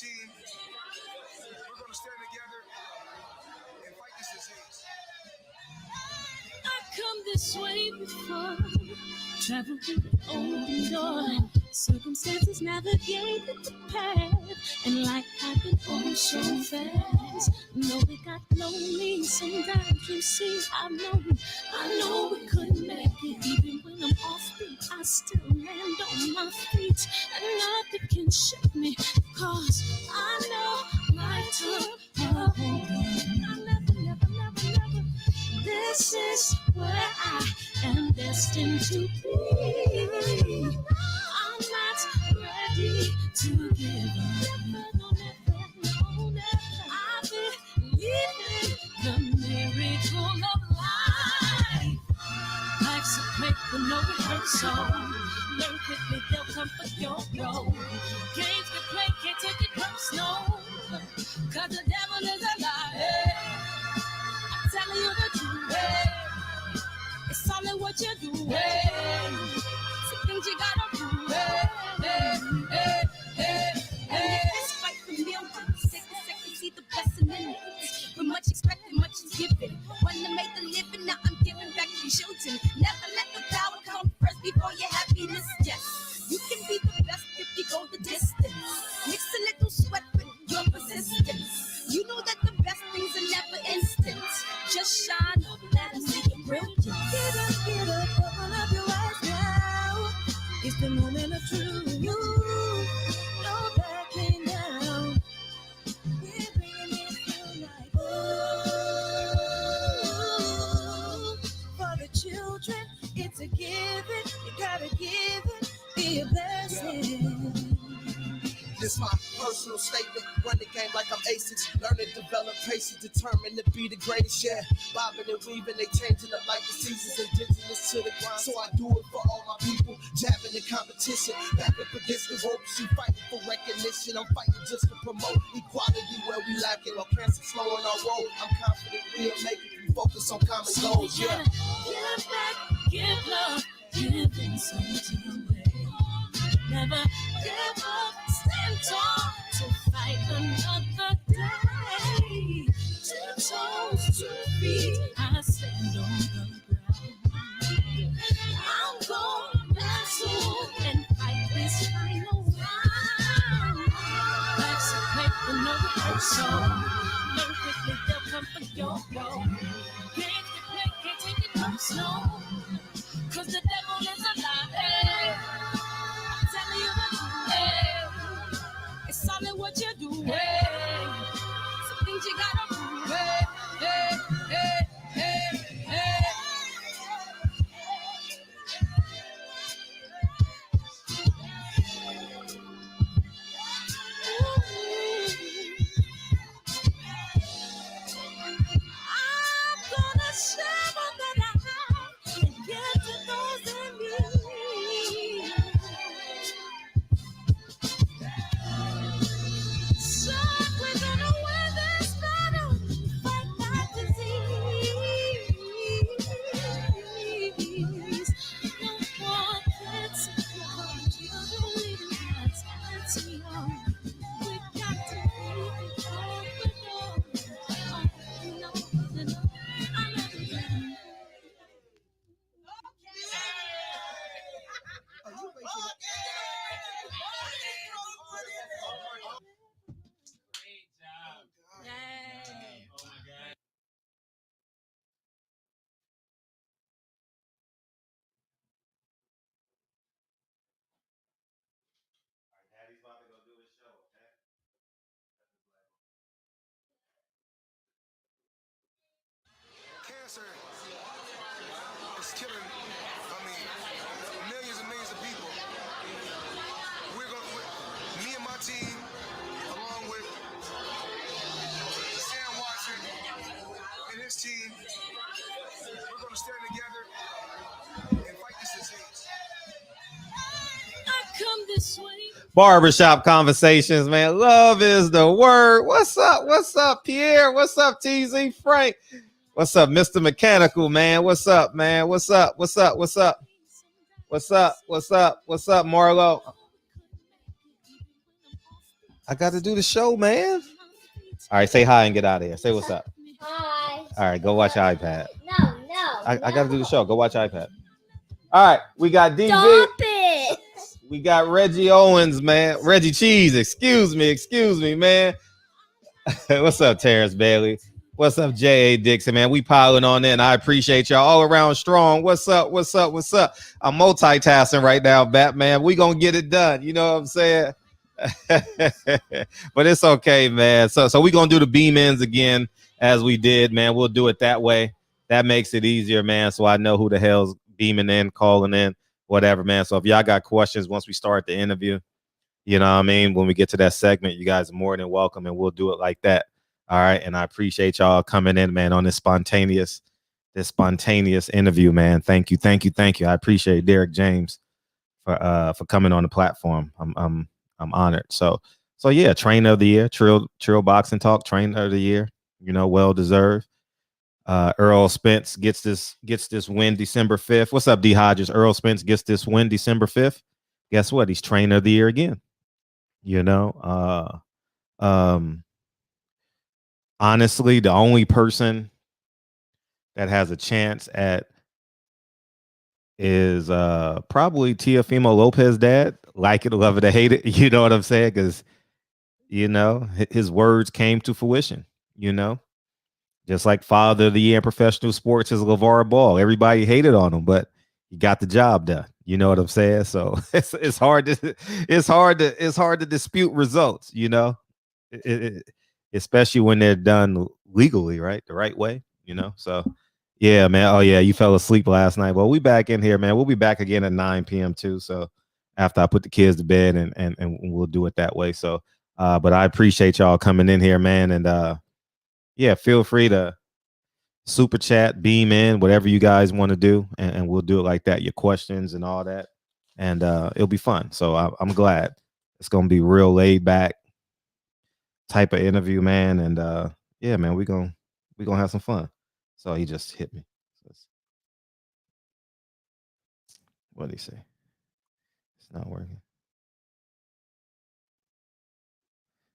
team, we're going to stand together and fight this disease. I come this way before, travel through the open door, circumstances navigated the path, and life happened all so fast. No, it got lonely sometimes, you see, I know we couldn't make it. Even when I'm off beat, I still land on my feet, and nothing can shake me, cause I know my time. I never. This is where I am destined to be. I'm not ready to give up. I believe in the miracle of life. Life's a play for no rehearsal. Learn quickly, they'll come for your role. Games can play, can't take it personal. Cause the devil is a liar. I'm telling you the truth. It's all in what you do. Some things you gotta do. And it's fight for millions. Second, see the blessing in it. But much expected, much is given. Wanna make the living, now I'm giving back to children. Never let the power come first before your happiness. Yes, you can be the best if you go the distance. Mix a little sweat with your persistence. You know that the best things are never instant. Just shine up, let them see your brilliance. Get up, open up your eyes now. It's the moment of truth. No backing down. We're bringing it through like for the children, it's a given. You gotta give it, be a blessing. This my personal statement. Run the game like I'm aces. Learn and develop patience, determined to be the greatest. Yeah, bobbing and weaving, they changing up like the seasons. Indigenous to the grind, so I do it for all my people. Jabbing the competition, back up against the ropes. You fighting for recognition. I'm fighting just to promote equality where we lacking. While cancer slowing our road, I'm confident we'll make it. We focus on common goals. Yeah. Give back, give love, give something away. Never give up, stand tall to fight another day. 2 toes, 2 feet, I stand on the ground. I'm gonna wrestle and fight this final round. Life's a play for no rehearsal. Learn quickly, they'll come for your role. Games to play, can't take it personal. Cause the devil is a liar. I'm telling you the truth. It's all in what you do. Some things you gotta do. I'm gonna share all that I have and give to those in need. So we're gonna win this battle, fight that disease. No more kids, children leaving us. It's young. We got to leave it all alone. I love you. Daddy's about to go do his show, okay? Cancer is killing, millions and millions of people. Me and my team, along with Sam Watson and his team, we're going to stand together and fight this disease. I come this way. Barbershop conversations, man. Love is the word. What's up? What's up, Pierre? What's up, TZ Frank? What's up, Mr. Mechanical, man? What's up, man? What's up? What's up? What's up? What's up? What's up? What's up, Marlo? I got to do the show, man. All right, say hi and get out of here. Say what's up. Hi. All right, go watch iPad. No. I got to do the show. Go watch iPad. All right, we got DV. Stop it. We got Reggie Owens, man. Reggie Cheese. Excuse me, man. What's up, Terrence Bailey? What's up, J.A. Dixon, man? We piling on in. I appreciate y'all all around strong. What's up? I'm multitasking right now, Batman. We gonna get it done. You know what I'm saying? But it's okay, man. So we gonna do the beam ins again as we did, man. We'll do it that way. That makes it easier, man. So I know who the hell's beaming in, calling in, whatever, man. So if y'all got questions once we start the interview, you know what I mean? When we get to that segment, you guys are more than welcome, and we'll do it like that. All right. And I appreciate y'all coming in, man, on this spontaneous interview, man. Thank you. I appreciate Derrick James for coming on the platform. I'm honored. So yeah, trainer of the year, Trill Boxing Talk, trainer of the year, you know, well deserved. Earl Spence gets this win December 5th. What's up, D Hodges? Earl Spence gets this win December 5th. Guess what? He's trainer of the year again. You know, honestly, the only person that has a chance at is probably Teofimo Lopez's dad. Like it, love it, or hate it. You know what I'm saying? Because, you know, his words came to fruition, you know. Just like father of the year in professional sports is LeVar Ball. Everybody hated on him, but he got the job done. You know what I'm saying? So it's hard to dispute results, you know, especially when they're done legally, right? The right way, you know? So yeah, man. Oh yeah. You fell asleep last night. Well, we back in here, man. We'll be back again at 9 p.m. too. So after I put the kids to bed and we'll do it that way. So, but I appreciate y'all coming in here, man. And, yeah, feel free to super chat, beam in, whatever you guys want to do, and we'll do it like that. Your questions and all that, and it'll be fun. So I'm glad it's gonna be real laid back type of interview, man. And yeah, man, we gonna have some fun. So he just hit me. What did he say? It's not working.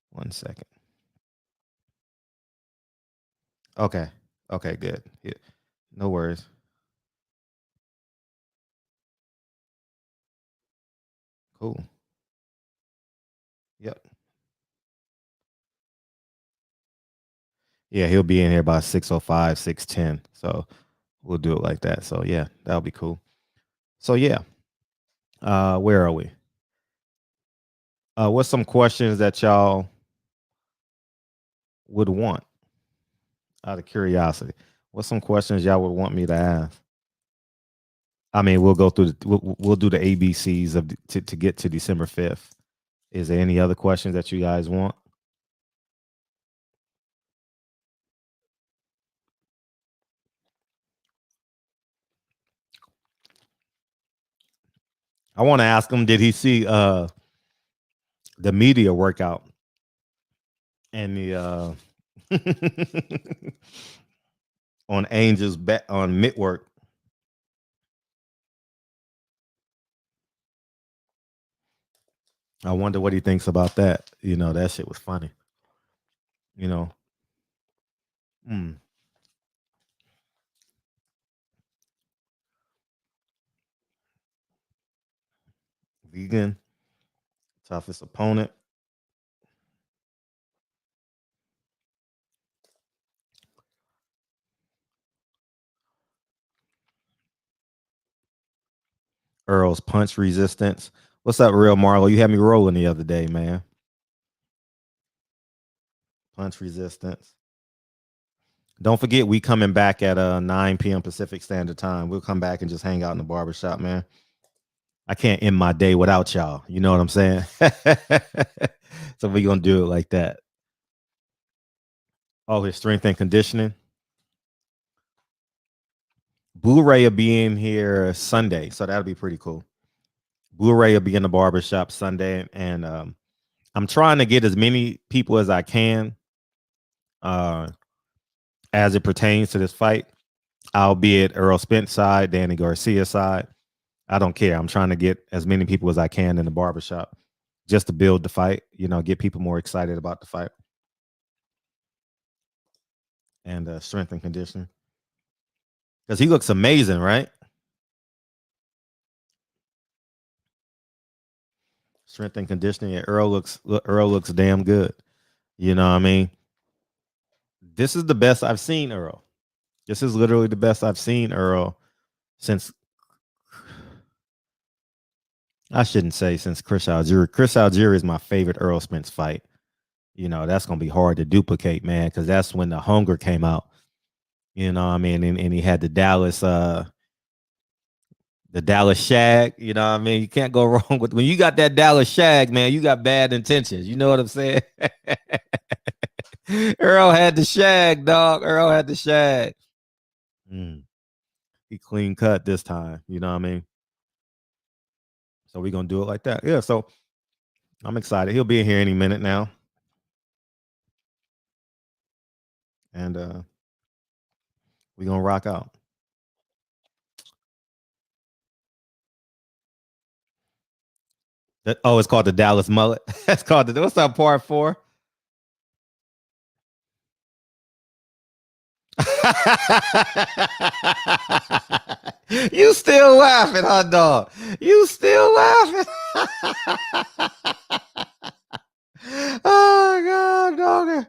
1 second. Okay, good. Yeah. No worries. Cool. Yep. Yeah, he'll be in here by 6:05, 6:10. So we'll do it like that. So yeah, that'll be cool. So yeah. Where are we? What's some questions that y'all would want out of curiosity? What's some questions y'all would want me to ask? I mean, we'll go through we'll do the ABCs of to get to December 5th. Is there any other questions that you guys want? I want to ask him, did he see the media workout and the on Angel's bet on Midwork? I wonder what he thinks about that. You know, that shit was funny. You know. Vegan, toughest opponent. Earl's punch resistance. What's up, Real Marlo? You had me rolling the other day, man. Punch resistance. Don't forget, we coming back at 9 p.m. Pacific Standard Time. We'll come back and just hang out in the barbershop, man. I can't end my day without y'all. You know what I'm saying? So we're going to do it like that. Oh, his strength and conditioning. Blu-ray will be in here Sunday, so that'll be pretty cool. Blu-ray will be in the barbershop Sunday, and I'm trying to get as many people as I can as it pertains to this fight, albeit Earl Spence side, Danny Garcia side. I don't care. I'm trying to get as many people as I can in the barbershop just to build the fight, get people more excited about the fight. And strength and conditioning. Because he looks amazing, right? Strength and conditioning. Yeah, Earl looks damn good. You know what I mean? This is the best I've seen Earl. This is literally the best I've seen Earl since, I shouldn't say since Chris Algieri. Chris Algieri is my favorite Earl Spence fight. That's going to be hard to duplicate, man, because that's when the hunger came out. You know what I mean? And he had the Dallas shag. You know what I mean? You can't go wrong with, when you got that Dallas shag, man, you got bad intentions. You know what I'm saying? Earl had the shag, dog. Earl had the shag. He clean cut this time. You know what I mean? So we're going to do it like that. Yeah, so I'm excited. He'll be in here any minute now. And we're going to rock out. It's called the Dallas Mullet. That's called the, what's up, part 4? You still laughing, huh, dog? You still laughing? Oh, God, dog.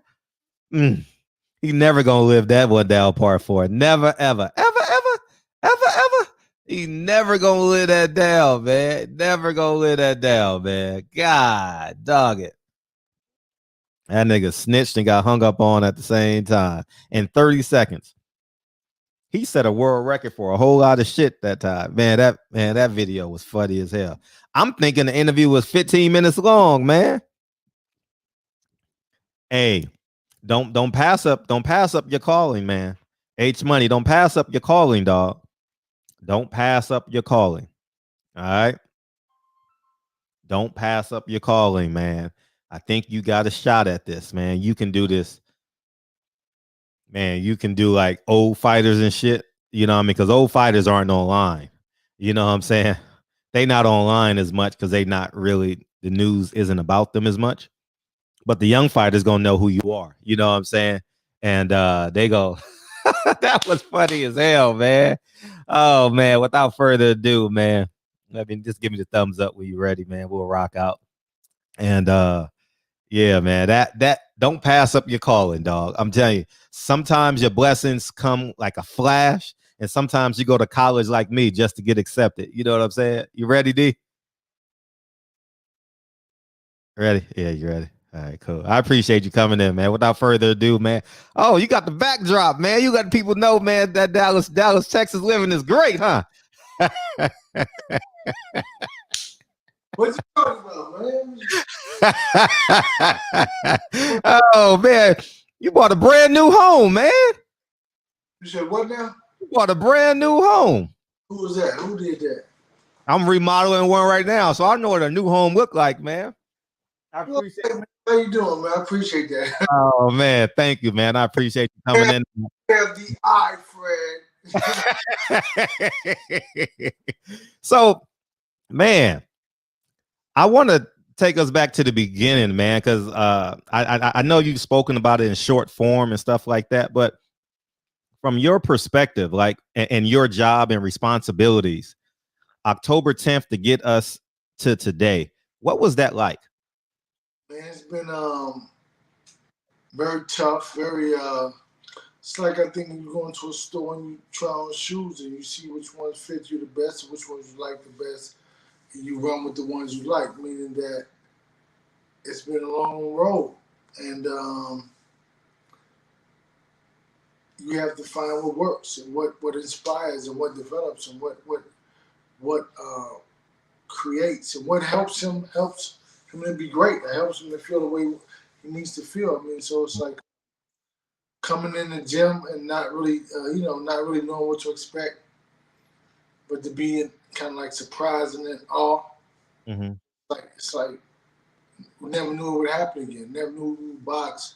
He never gonna live that one down, part 4. Never, ever, ever, ever, ever, ever. He never gonna live that down, man. Never gonna live that down, man. God, dog it. That nigga snitched and got hung up on at the same time in 30 seconds. He set a world record for a whole lot of shit that time. That video was funny as hell. I'm thinking the interview was 15 minutes long, man. Hey, don't pass up your calling, man. H Money, don't pass up your calling, dog. Don't pass up your calling. All right. Don't pass up your calling, man. I think you got a shot at this, man. You can do this. Man, you can do like old fighters and shit. You know what I mean? Because old fighters aren't online. You know what I'm saying? They not online as much because they not really, the news isn't about them as much. But the young fighters gonna know who you are. You know what I'm saying? And they go, that was funny as hell, man. Oh, man. Without further ado, man, just give me the thumbs up when you're ready, man. We'll rock out. And yeah, man, that don't pass up your calling, dog. I'm telling you, sometimes your blessings come like a flash, and sometimes you go to college like me just to get accepted. You know what I'm saying? You ready, D? Ready? Yeah, you ready? All right, cool. I appreciate you coming in, man. Without further ado, man. Oh, you got the backdrop, man. You got people know, man, that Dallas, Texas living is great, huh? What you talking about, man? Oh, man. You bought a brand new home, man. You said what now? You bought a brand new home. Who was that? Who did that? I'm remodeling one right now, so I know what a new home look like, man. I appreciate it. How you doing, man? I appreciate that. Oh, man. Thank you, man. I appreciate you coming in. Have the eye, Fred. So, man, I want to take us back to the beginning, man, because I know you've spoken about it in short form and stuff like that, but from your perspective, like, and your job and responsibilities, October 10th to get us to today, what was that like? Man, it's been very tough, very it's like, I think you go into a store and you try on shoes and you see which ones fit you the best and which ones you like the best, and you run with the ones you like, meaning that it's been a long road, and you have to find what works and what inspires and what develops and what creates and what helps him to be great. It helps him to feel the way he needs to feel. I mean, so it's like coming in the gym and not really knowing what to expect, but to be kind of like surprised and in awe. Mm-hmm. It's like we never knew it would happen again. Never knew we would box.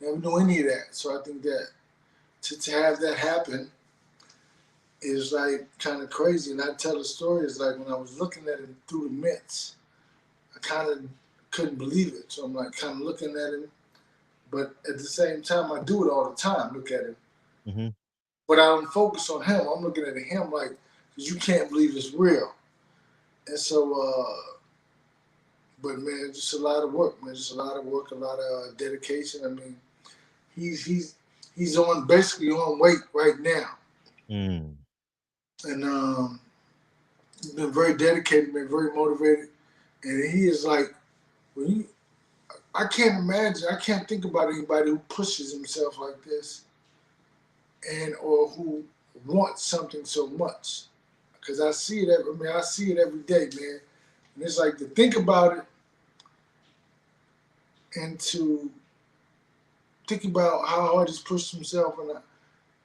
Never knew any of that. So I think that to have that happen is like kind of crazy. And I tell the story is like when I was looking at him through the mitts, I kind of couldn't believe it. So I'm like kind of looking at him, but at the same time, I do it all the time. Look at him, Mm-hmm. but I don't focus on him. I'm looking at him like, because you can't believe it's real. And so, but man, just a lot of work, man. Just a lot of work, a lot of dedication. I mean, he's on basically on weight right now, Mm. and he's been very dedicated, been very motivated, and he is like, when you, I can't imagine, I can't think about anybody who pushes himself like this, and or who wants something so much, because I see it. I see it every day, man. And it's like to think about it and to think about how hard he's pushed himself and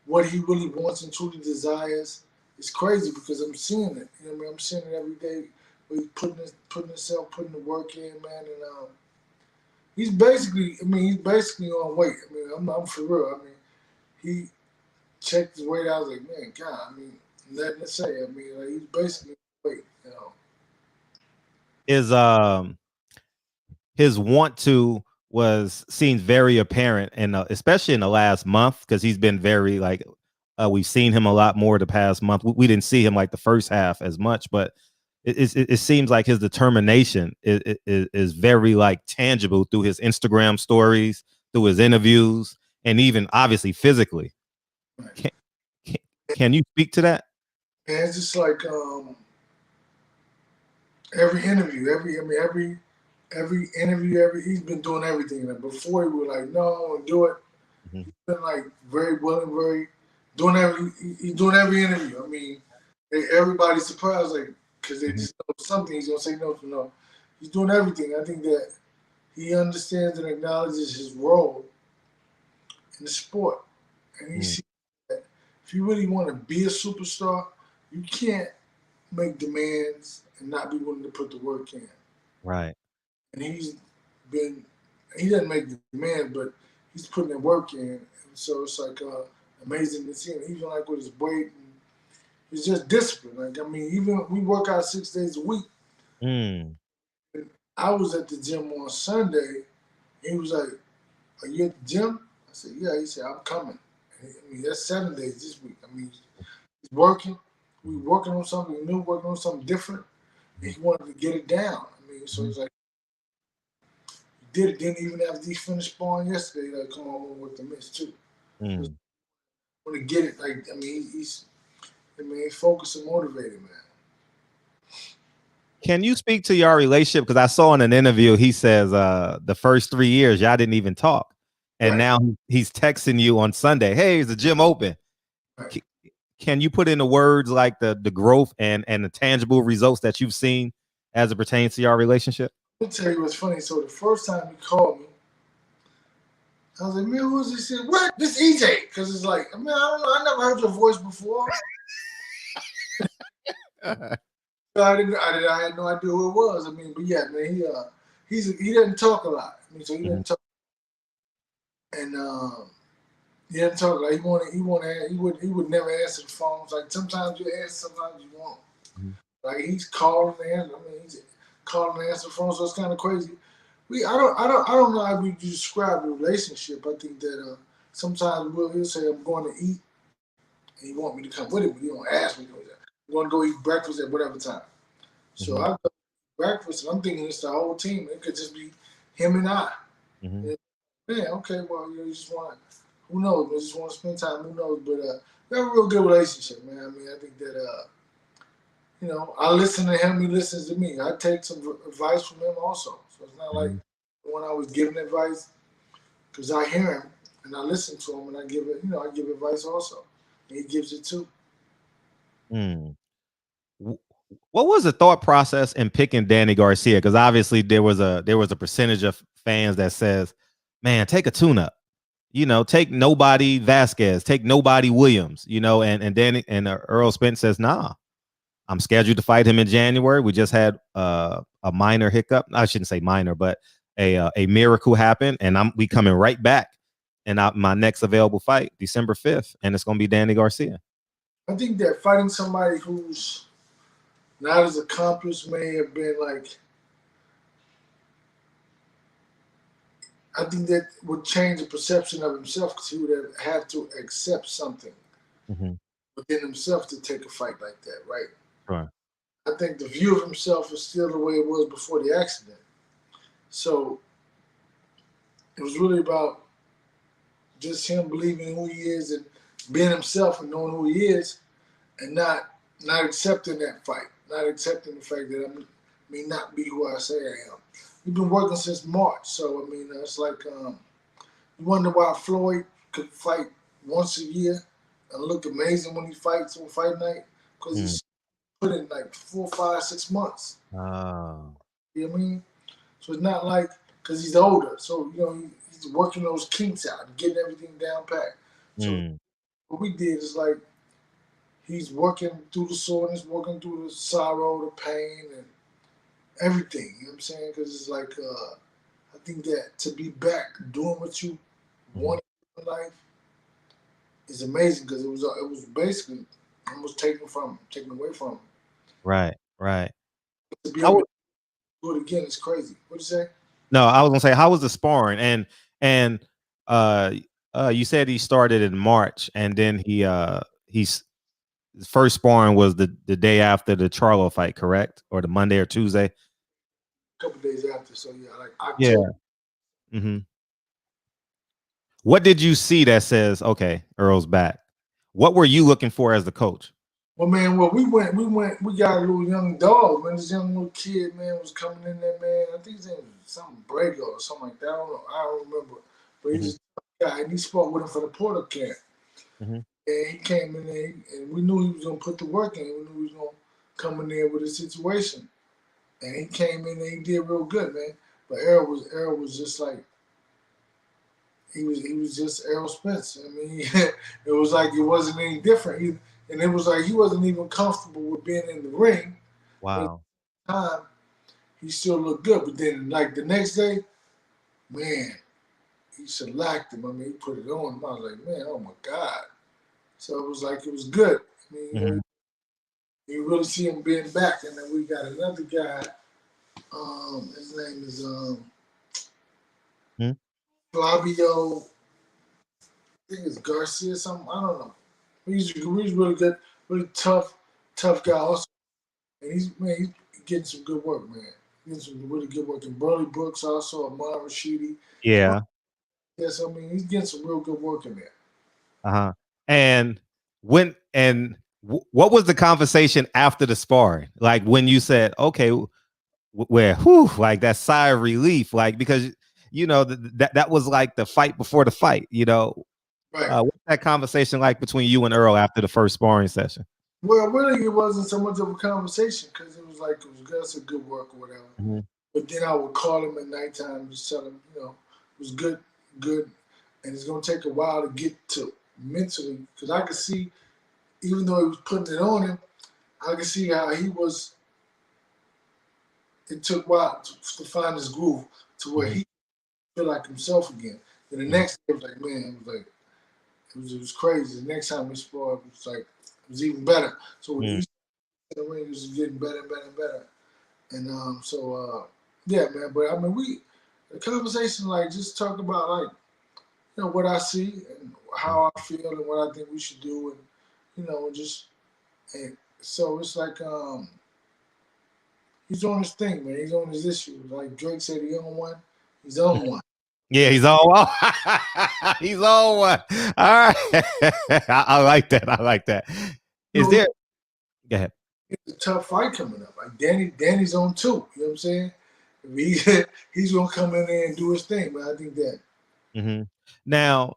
what he really wants and truly desires. It's crazy because I'm seeing it. You know what I mean? I'm seeing it every day. Where he's putting himself, putting the work in, man. And he's basically, he's basically on weight. I mean, I'm for real. I mean, he checked his weight out. I was like, man, God, I mean, nothing to say. I mean, like, he's basically on weight, you know. His want to seems very apparent, and especially in the last month, because he's been very like we've seen him a lot more the past month. We didn't see him like the first half as much, but it seems like his determination is very like tangible through his Instagram stories, through his interviews, and even obviously physically. Right. Can you speak to that? And it's just like every interview, he's been doing everything. Like before he was like, no, I don't do it. Mm-hmm. He's been like very willing, he's doing every interview. I mean, everybody's surprised, like, because they just know something. He's gonna say no for no. He's doing everything. I think that he understands and acknowledges his role in the sport, and he sees that if you really want to be a superstar, you can't make demands and not be willing to put the work in. Right. And he doesn't make the demand, but he's putting the work in. And so it's like amazing to see him, even like with his weight. It's just discipline. Like, I mean, even we work out 6 days a week. Mm. And I was at the gym on Sunday. And he was like, are you at the gym? I said, yeah. He said, I'm coming. I mean, that's 7 days this week. I mean, he's working. We working on something new, working on something different. And he wanted to get it down. I mean, so he's like, he did it. Didn't even after he finished sparring yesterday, like, come on with the miss too. Mm. Want to get it. Like, I mean, he's focused and motivated, man. Can you speak to your relationship? Because I saw in an interview he says the first 3 years y'all didn't even talk, and Right. now he's texting you on Sunday. Hey, is the gym open? Right. Can you put into words like the growth and the tangible results that you've seen as it pertains to your relationship? I'll tell you what's funny. So the first time he called me, I was like, man, who is this? He said, what? This EJ. Because it's like, man, I don't know. I never heard your voice before. I had no idea who it was. I mean, but yeah, man, he doesn't talk a lot. I mean, so he doesn't talk, and he doesn't talk a lot. He would never answer the phones. Like sometimes you answer, sometimes you won't. Mm-hmm. Like he's calling and answering. I mean, he's calling and answering the phone, so it's kind of crazy. I don't know how we describe the relationship. I think that sometimes he'll say I'm going to eat, and he want me to come with him, but he don't ask me to. We're going to go eat breakfast at whatever time. So I go to breakfast, and I'm thinking it's the whole team. It could just be him and I. Mm-hmm. And, yeah, okay, well, you just want, who knows? We just want to spend time, who knows? But we have a real good relationship, man. I mean, I think that, I listen to him, he listens to me. I take some advice from him also. So it's not like when I was giving advice, because I hear him, and I listen to him, and I give it, I give advice also. And he gives it too. Mm. What was the thought process in picking Danny Garcia? Because obviously there was a percentage of fans that says, "Man, take a tune-up, take nobody Vasquez, take nobody Williams, and Danny and Earl Spence says, nah, I'm scheduled to fight him in January. We just had a minor hiccup. I shouldn't say minor, but a miracle happened, and we coming right back. And my next available fight, December 5th, and it's gonna be Danny Garcia." I think that fighting somebody who's not as accomplished may have been like I think that would change the perception of himself because he would have to accept something Mhm. within himself to take a fight like that, right? Sure. I think the view of himself is still the way it was before the accident. So it was really about just him believing who he is and being himself and knowing who he is, and not accepting that fight, not accepting the fact that I may not be who I say I am. We've been working since March, so I mean it's like you wonder why Floyd could fight once a year and look amazing when he fights on fight night because Mm. he's put in like 4, 5, 6 months. Oh. You know what I mean? So it's not like because he's older, so he's working those kinks out and getting everything down pat. So Mm. what we did is like he's working through the soreness, working through the sorrow, the pain, and everything. You know what I'm saying? Because it's like I think that to be back doing what you Mhm. want in life is amazing because it was basically almost taken away from him. Right. Right. To be able How to do it again is crazy. What you say? No, I was gonna say, how was the sparring? And uh you said he started in March, and then he's his first sparring was the day after the Charlo fight, correct? Or the Monday or Tuesday? A couple days after, so yeah, like Yeah. October. Hmm. What did you see that says, okay, Earl's back? What were you looking for as the coach? Well, man, we got a little young dog, man. This young little kid, man, was coming in there, man. I think his name was something Brago or something like that. I don't know. I don't remember. But Hmm. he's a guy, and he spoke with him for the Porter camp. Hmm. And he came in there, and we knew he was gonna put the work in. We knew he was gonna come in there with a situation. And he came in and he did real good, man. But Errol was just like he was just Errol Spence. I mean, it was like it wasn't any different. And it was like he wasn't even comfortable with being in the ring. But at Wow. the time, he still looked good. But then, like the next day, man, he shellacked him. I mean, he put it on him. I was like, man, oh my God. So it was like it was good. I mean, Hmm. you really see him being back. And then we got another guy. His name is Flavio. I think it's Garcia or something. I don't know. He's really good, really tough guy also. And he's getting some good work, man. Getting some really good work. And Burley Brooks also, Amar Rashidi. Yeah. Yes, I mean he's getting some real good work in there. Uh-huh. And what was the conversation after the sparring? Like when you said, okay, where whew, like that sigh of relief, like because that was like the fight before the fight, Right. what's that conversation like between you and Earl after the first sparring session? Well, really, it wasn't so much of a conversation because it was like it was that's a good work or whatever. Hmm. But then I would call him at nighttime and just tell him, it was good, and it's gonna take a while to get to mentally because I could see, even though he was putting it on him, I could see how he was. It took a while to find his groove to where Hmm. he feel like himself again. Then the next day, it was like, man, it was like it was crazy. The next time we sparred, it was like it was even better. So with Hmm. each the ring, it was getting better and better and better. And yeah, man. But I mean, the conversation like just talk about like what I see and how I feel and what I think we should do, and just and so it's like he's on his thing, man. He's on his issue. Like Drake said, he on one. He's on one. Yeah, he's on one. He's on one. All right. I like that. I like that. You Is know, there Go ahead. it's a tough fight coming up. Like Danny's on two. You know what I'm saying? He, he's gonna come in there and do his thing, but I think that Hmm. Now,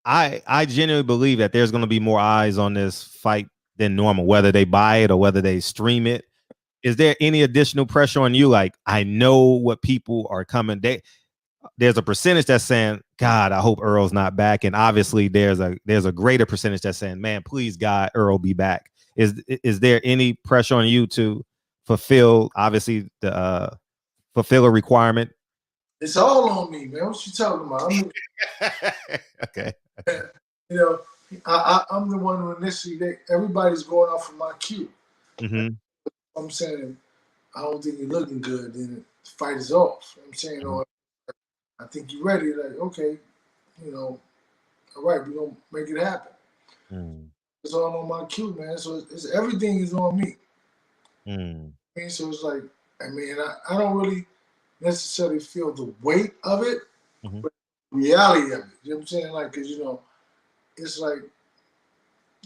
I genuinely believe that there's going to be more eyes on this fight than normal, whether they buy it or whether they stream it. Is there any additional pressure on you? Like, I know what people are coming. There's a percentage that's saying, God, I hope Earl's not back. And obviously there's a greater percentage that's saying, man, please God, Earl be back. Is there any pressure on you to fulfill, obviously, the fulfill a requirement? it's all on me, man. What you talking about? Okay. You know, I'm the one who initially everybody's going off of my cue. Hmm. I'm saying I don't think you're looking good, then the fight is off. I'm saying, or I think you're ready. Like, okay, you know, all right, we're gonna make it happen. Mm. It's all on my cue, man. So it's everything is on me. Mm. I mean, so it's like, I mean, I don't really necessarily feel the weight of it, Mm-hmm. but the reality of it. You know what I'm saying? Like, cause it's like,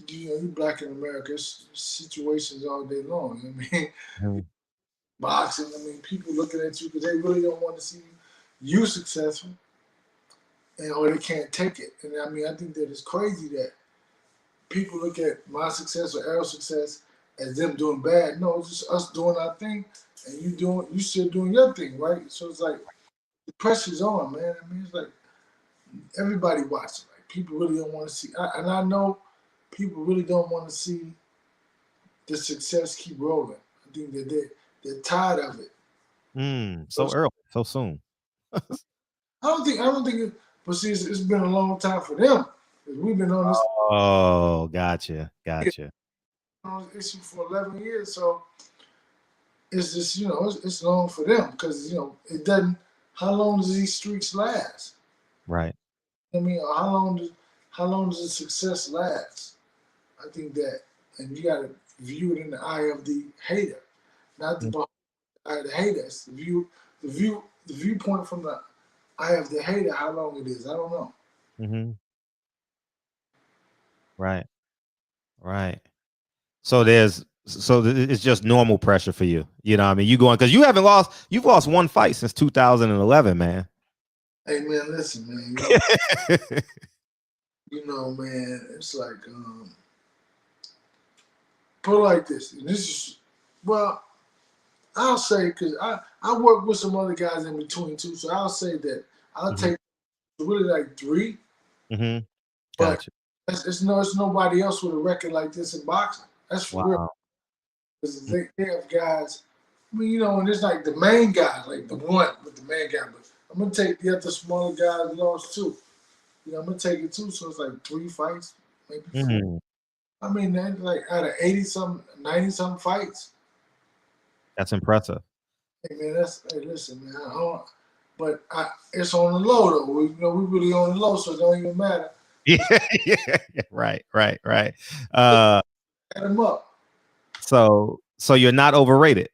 you black in America, it's situations all day long. You know what I mean? Mm-hmm. Boxing, I mean, people looking at you because they really don't want to see you successful, or they can't take it. And I mean, I think that it's crazy that people look at my success or Errol's success as them doing bad. No, it's just us doing our thing, and you still doing your thing, right? So it's like the pressure's on, man. I mean, it's like everybody watching. Like people really don't want to see, and I know people really don't want to see the success keep rolling. I think that they're tired of it. So early, so soon. I don't think it, but see, it's been a long time for them. 'Cause we've been on Oh, gotcha. this issue for 11 years, so it's just it's long for them because it doesn't. How long does these streaks last? Right. I mean, how long does the success last? I think that, and you got to view it in the eye of the hater, not the eye of the hater. It's the viewpoint from the eye of the hater. How long it is, I don't know. Mm-hmm. Right. So it's just normal pressure for you. You know what I mean? You going because you've lost one fight since 2011, man. Hey man, listen, man. Man, it's like put it like this. And this is I'll say because I work with some other guys in between too, so I'll say that I'll take really like 3. Mm-hmm. But Gotcha. it's nobody else with a record like this in boxing. That's for real. Wow. Because they have guys. I mean, and it's like the main guys, like the one with the main guy. But I'm gonna take the other smaller guys lost too. I'm gonna take it too. So it's like 3 fights, maybe 4. Mm-hmm. I mean, then like out of 80 some, 90 some fights. That's impressive. Hey man, hey listen, man. But it's on the low though. We really on the low, so it don't even matter. Yeah. Right. Add them up. So you're not overrated.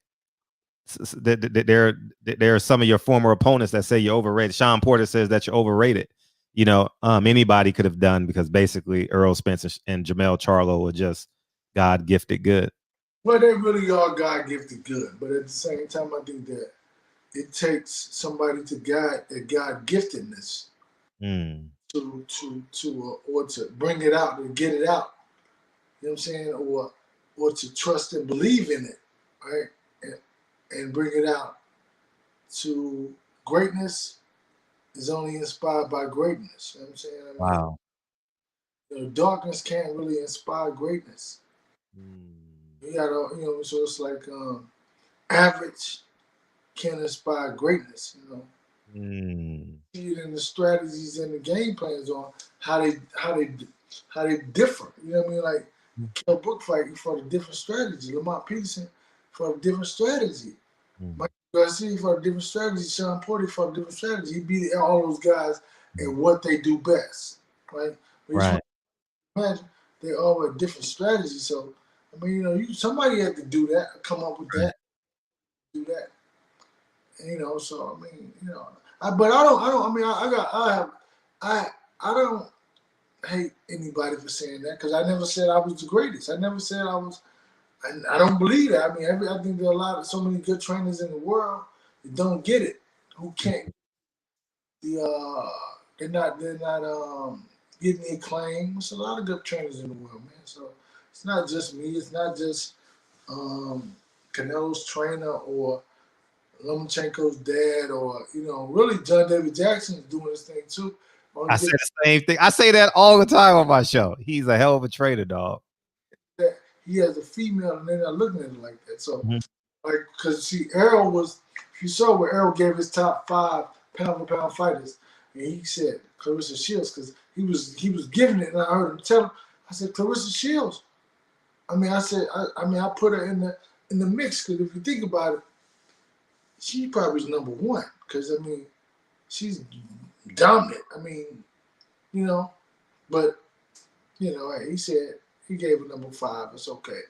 There are some of your former opponents that say you're overrated. Sean Porter says that you're overrated. Anybody could have done because basically Earl Spence and Jermell Charlo were just God gifted good. Well, they really are God gifted good, but at the same time, I think that it takes somebody to guide that God giftedness to bring it out and get it out. You know what I'm saying? Or to trust and believe in it, right? And bring it out. To greatness is only inspired by greatness. You know what I'm saying? Wow. Darkness can't really inspire greatness. You gotta, so it's like average can inspire greatness. See it in the strategies and the game plans on how they differ. You know what I mean? Like Kell Brook fight for a different strategy. Lamont Peterson for a different strategy. Mike Garcia for a different strategy. Sean Porter for a different strategy. He beat all those guys at what they do best, right? Right. Imagine they all have different strategies. So I mean, somebody had to do that, come up with that, do that. And, so I mean, but I don't. I mean, I don't hate anybody for saying that because I never said I was the greatest. I never said I was. I don't believe that. I mean, I think there are so many good trainers in the world that don't get it, who can't. They're not getting the acclaim. There's a lot of good trainers in the world, man. So it's not just me. It's not just Canelo's trainer or Lomachenko's dad, or really John David Jackson is doing his thing too. I say the same thing. I say that all the time on my show. He's a hell of a trader, dog. That he has a female, and they're not looking at it like that. So, because see, Errol was. If you saw where Errol gave his top 5 pound-for-pound fighters, and he said Clarissa Shields because he was giving it, and I heard him tell him. I said Clarissa Shields. I mean, I said I put her in the mix because if you think about it. She probably is number 1 because I mean, she's dominant. I mean, you know, but you know, hey, he said he gave it number 5. It's okay.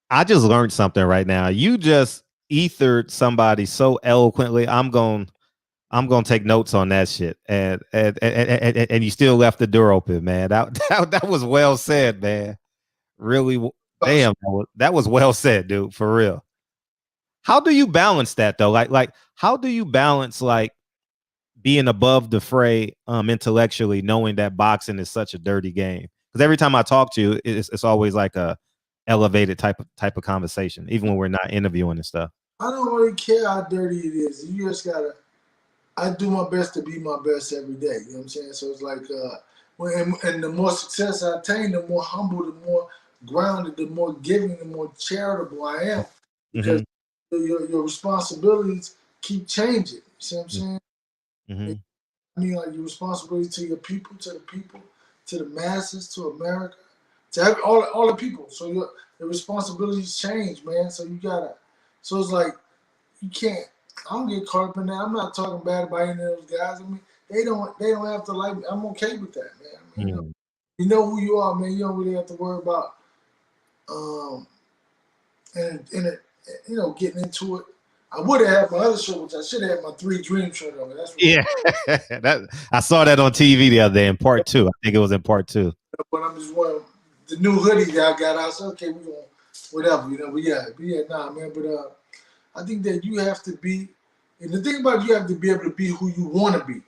I just learned something right now. You just ethered somebody so eloquently. I'm going to take notes on that shit. And you still left the door open, man. That was well said, man. Really, damn, that was well said, dude. For real. How do you balance that though? Like, how do you balance like being above the fray, intellectually, knowing that boxing is such a dirty game? Because every time I talk to you, it's always like a elevated type of conversation, even when we're not interviewing and stuff. I don't really care how dirty it is. You just gotta. I do my best to be my best every day. You know what I'm saying? So it's like, and the more success I attain, the more humble, the more grounded, the more giving, the more charitable I am. Because your responsibilities keep changing. You see what I'm saying? I mean, like your responsibility to your people, to the people, to the masses, to America, to all the people. So your responsibilities change, man. So you gotta. So it's like you can't. I don't get caught up in that. I'm not talking bad about any of those guys. I mean, they don't have to like me. I'm okay with that, man. I mean, you know who you are, man. You don't really have to worry about getting into it. I would have had my other show, which I should have had my 3 Dream show on. That's that I saw that on TV the other day in part 2. I think it was in part 2. But I'm just wearing the new hoodie that I got out. So okay, we're gonna whatever, you know. But yeah, nah, man. But I think that you have to be, and the thing about it, you have to be able to be who you want to be,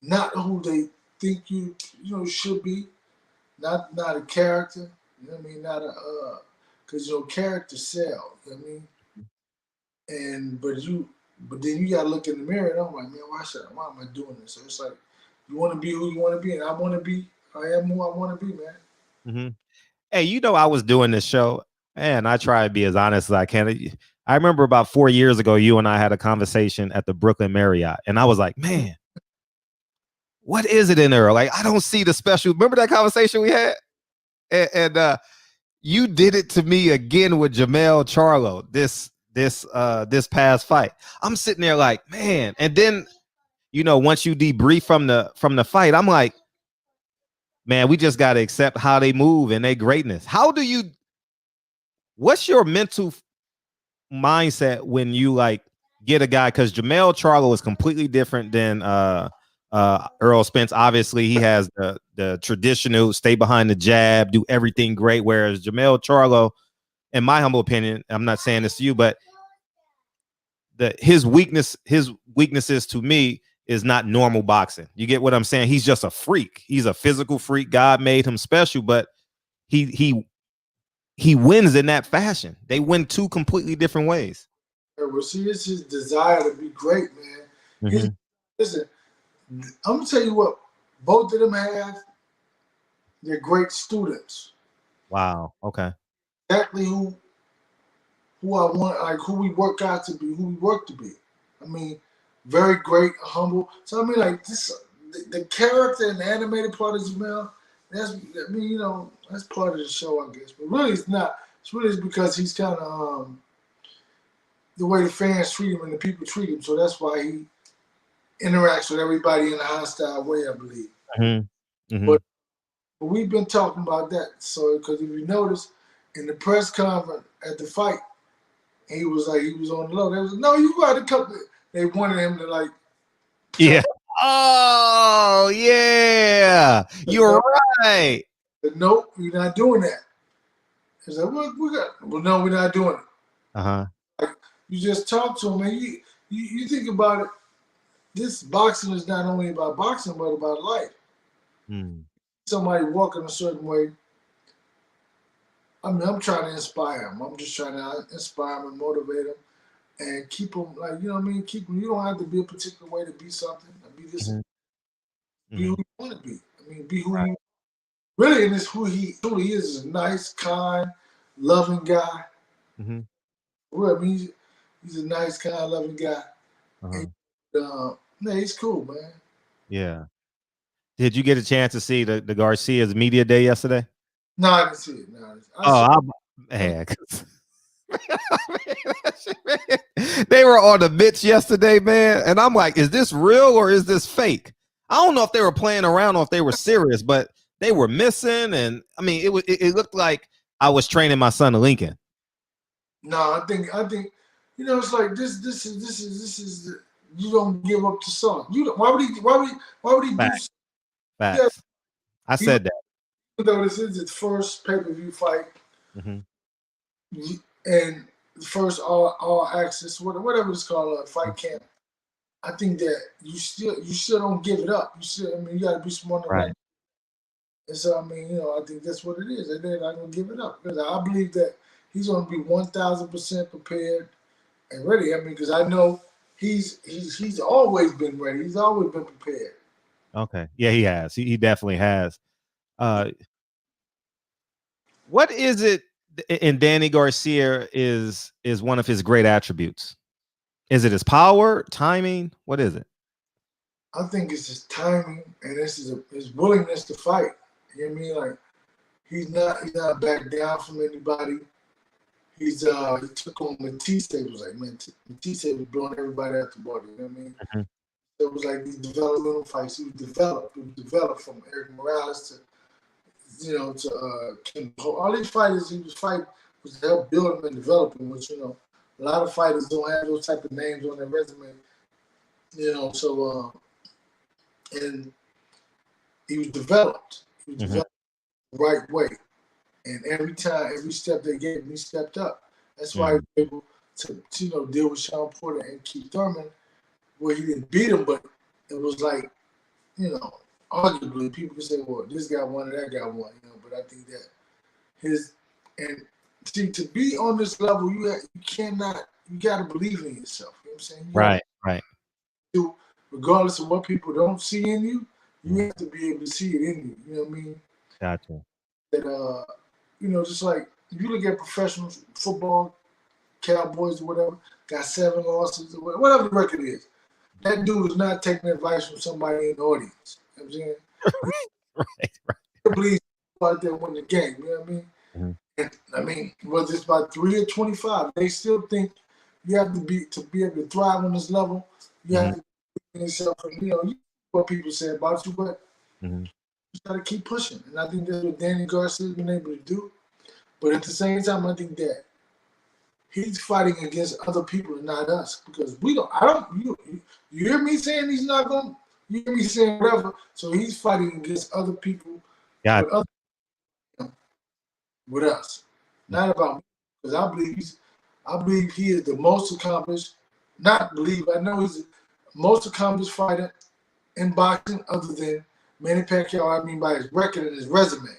not who they think you should be, not a character. You know what I mean? Not because your character sell. You know what I mean? And but then you gotta look in the mirror and I'm like, man, why am I doing this? So it's like you want to be who you want to be, and I am who I want to be, man. Hey, I was doing this show, and I try to be as honest as I can. I remember about 4 years ago, you and I had a conversation at the Brooklyn Marriott, and I was like, man, what is it in there? Like, I don't see the special. Remember that conversation we had? And you did it to me again with Jermell Charlo this past fight. I'm sitting there like, man, and then once you debrief from the fight, I'm like, man, we just got to accept how they move and their greatness. What's your mental mindset when you like get a guy? Because Jermell Charlo is completely different than Earl Spence. Obviously, he has the traditional stay behind the jab, do everything great. Whereas Jermell Charlo, in my humble opinion, I'm not saying this to you, but his weaknesses to me is not normal boxing. You get what I'm saying? He's just a freak. He's a physical freak. God made him special, but he wins in that fashion. They win 2 completely different ways. Well, see, it's his desire to be great, man. Listen, I'm gonna tell you what, both of them have. They're great students. Wow. Okay. Exactly who I want, like who we work out to be, who we work to be. I mean, very great, humble. So I mean, like this, the character and the animated part of Jermell, that's part of the show, I guess. But really, it's not. It's really because he's kind of the way the fans treat him and the people treat him. So that's why he interacts with everybody in a hostile way, I believe. But we've been talking about that. So because if you notice in the press conference at the fight, he was on the low. They was no, you got to come. They wanted him to like. Yeah. Oh yeah, you're right. But nope, you're not doing that. He's like, well, no, we're not doing it. Like, you just talk to him, and you think about it. This boxing is not only about boxing, but about life. Somebody walking a certain way. I mean, I'm trying to inspire him. I'm just trying to inspire him and motivate him and keep him, like, you know what I mean? Keep him. You don't have to be a particular way to be something. Be this. Be who you want to be. I mean, be who you really, and it's who he is. A nice, kind, loving guy. Well, I mean, he's a nice, kind, loving guy. And, he's cool, man. Yeah. Did you get a chance to see the Garcia's media day yesterday? No, I didn't see it. No, they were on the Mitch yesterday, man, and I'm like, is this real or is this fake? I don't know if they were playing around or if they were serious, but they were missing, and I mean, it looked like I was training my son to Lincoln. No, I think it's like this is you don't give up the son. You don't, why would he Facts. do? Facts. Yeah, I said that. even though this is his first pay-per-view fight, Mm-hmm. and the first all access, whatever it's called, fight camp. I think that you still don't give it up. You got to be smart enough. Right. And so I think that's what it is. And they're not gonna give it up because I believe that he's gonna be 1,000% prepared and ready. I mean, because I know he's always been ready. He's always been prepared. Okay. Yeah, he has. He definitely has. What is it in Danny Garcia is one of his great attributes? Is it his power, timing? What is it? I think it's his timing and his willingness to fight. You know what I mean? Like he's not back down from anybody. He took on Matisse. It was like, man, Matisse was blowing everybody out the body. You know what I mean? Mm-hmm. It was like these developmental fights. He was developed from Eric Morales to Ken Ho. All these fighters he was fighting was to help build them and develop them, which, a lot of fighters don't have those type of names on their resume. And he was developed. He was developed the right way. And every step they gave him, he stepped up. That's why he was able to, deal with Sean Porter and Keith Thurman, where he didn't beat him, but it was like, arguably people can say, well, this guy won and that guy won, but I think that to be on this level, you got to believe in yourself. You know what I'm saying? Right. Regardless of what people don't see in you, you have to be able to see it in you. You know what I mean? Gotcha. That just like if you look at professional football, Cowboys or whatever, got 7 losses or whatever the record is. That dude is not taking advice from somebody in the audience. You know what I'm saying? Right. He believes out there win the game. You know what I mean? Mm-hmm. And, I mean, whether it's by 3 or 25, they still think you have to be able to thrive on this level. You have to believe in yourself. And, what people say about you, but you got to keep pushing. And I think that's what Danny Garcia has been able to do. But at the same time, I think that he's fighting against other people and not us because you hear me saying he's not going to, you hear me saying whatever. So he's fighting against other people with us. Not about me. Because I believe he is the most accomplished, I know he's the most accomplished fighter in boxing other than Manny Pacquiao. I mean by his record and his resume.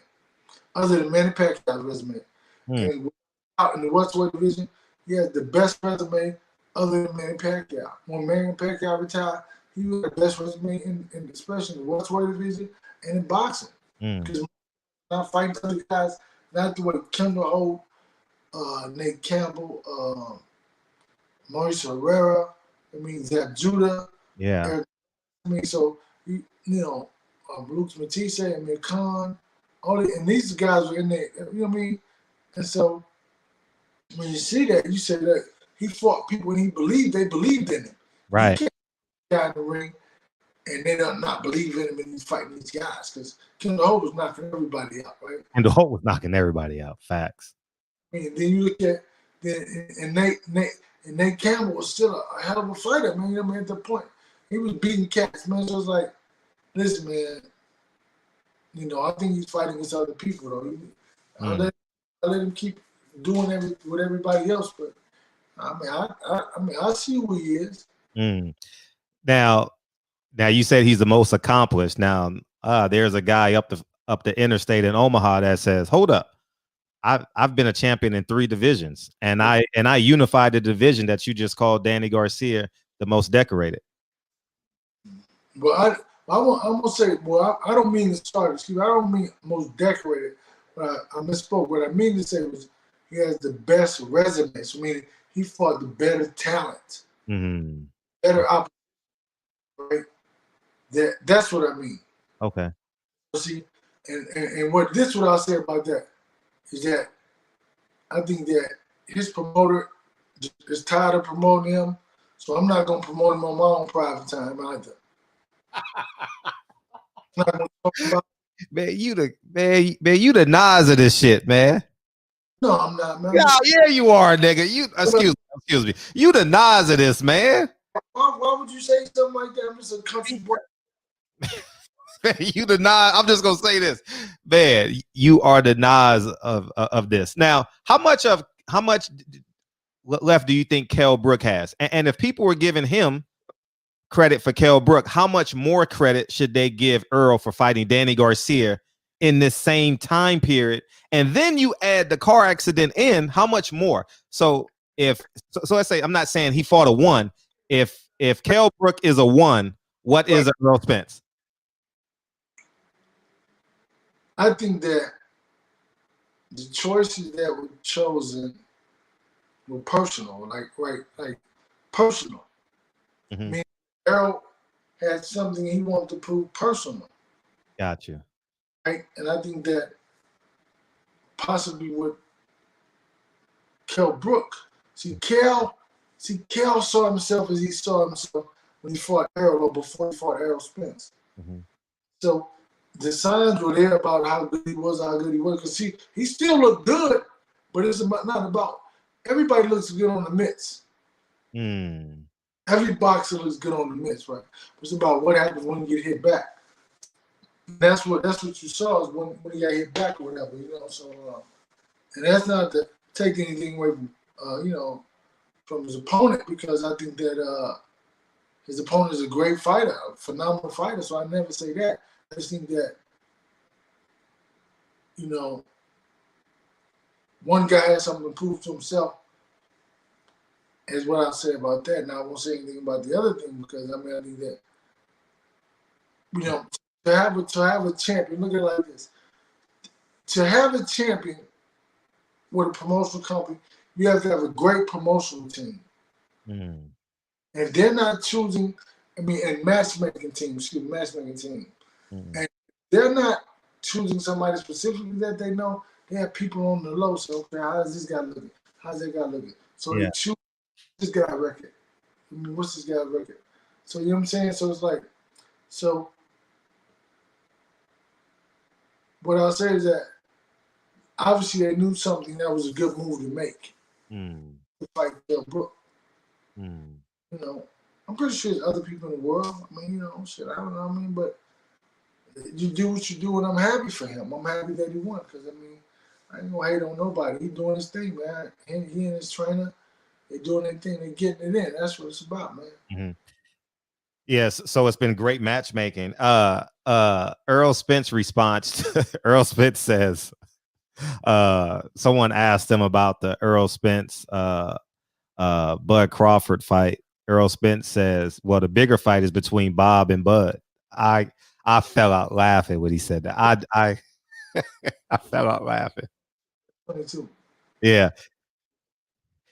Other than Manny Pacquiao's resume. And out in the Westward division, he has the best resume other than Manny Pacquiao. When Manny Pacquiao retired, he was the best resume in especially in the Westward division and in boxing. Because not fighting other guys, not the way Kendall Holt, Nate Campbell, Maurice Herrera, Zach Judah. Yeah. Eric, so Luke Matisse, Amir Khan, and these guys were in there. You know what I mean? And so when you see that, you say that he fought people and they believed in him. Right. You can't get in the ring and they don't not believe in him and he's fighting these guys because Kendall Holt was knocking everybody out, right? Kendall Holt was knocking everybody out. Facts. Then you look at Nate Campbell was still a hell of a fighter, man. At the point he was beating cats, man. So I was like, listen, man. I think he's fighting against other people, though. I let him keep doing with everybody else, but I see who he is. Now you said he's the most accomplished. Now, there's a guy up the interstate in Omaha that says, "Hold up, I've been a champion in 3 divisions, and I unified the division that you just called Danny Garcia the most decorated." Well, I'm gonna say, well, I don't mean to start. Excuse me, I don't mean most decorated. But I misspoke. What I mean to say was he has the best resume. So meaning he fought the better talent, better opportunity. Right? That's what I mean. Okay. See, and what I'll say about that is that I think that his promoter is tired of promoting him. So I'm not gonna promote him on my own private time either. I'm not gonna talk about. Man, you the Nas of this shit, man. No, I'm not, man. Yeah, you are, nigga. You excuse me. You the Nas of this, man. Why would you say something like that? I'm just a country boy. You the Nas. I'm just gonna say this, man. You are the Nas of this. Now, how much left do you think Kell Brook has? And if people were giving him credit for Kell Brook, how much more credit should they give Earl for fighting Danny Garcia in this same time period? And then you add the car accident in, how much more? So let's say, I'm not saying he fought a 1. If Kell Brook is a 1, what is Earl Spence? I think that the choices that were chosen were personal, like personal. Mm-hmm. I mean, Earl had something he wanted to prove personal. Gotcha. Right? And I think that possibly with Kell Brook, Kell saw himself as he saw himself when he fought Earl or before he fought Errol Spence. Mm-hmm. So the signs were there about how good he was, because he still looked good, but it's not about everybody looks good on the mitts. Mm. Every boxer looks good on the mitts, right? It's about what happens when you get hit back. That's what you saw is when he got hit back or whatever, you know. So, and that's not to take anything away from from his opponent, because I think that his opponent is a great fighter, a phenomenal fighter. So I never say that. I just think that one guy has something to prove to himself. Is what I'll say about that. Now I won't say anything about the other thing, because I think that to have a champion, look at it like this. To have a champion with a promotional company, you have to have a great promotional team. Mm. And they're not choosing, and matchmaking team. Mm. And they're not choosing somebody specifically that they know. They have people on the low. So, okay, how does this guy look? How's that guy looking? So they choose this guy record. What's this guy's record? So, you know what I'm saying? So it's like, so what I'll say is that obviously they knew something that was a good move to make. To fight Kell Brook. I'm pretty sure there's other people in the world. I don't know. But you do what you do, and I'm happy for him. I'm happy that he won, because I ain't gonna hate on nobody. He's doing his thing, man. He and his trainer, they're doing their thing. They're getting it in. That's what it's about, man. Mm-hmm. Yes, so it's been great matchmaking. Earl Spence response. Earl Spence says, someone asked him about the Earl Spence Bud Crawford fight. Earl Spence says, well, the bigger fight is between Bob and Bud. I fell out laughing when he said that. I fell out laughing. 22. Yeah.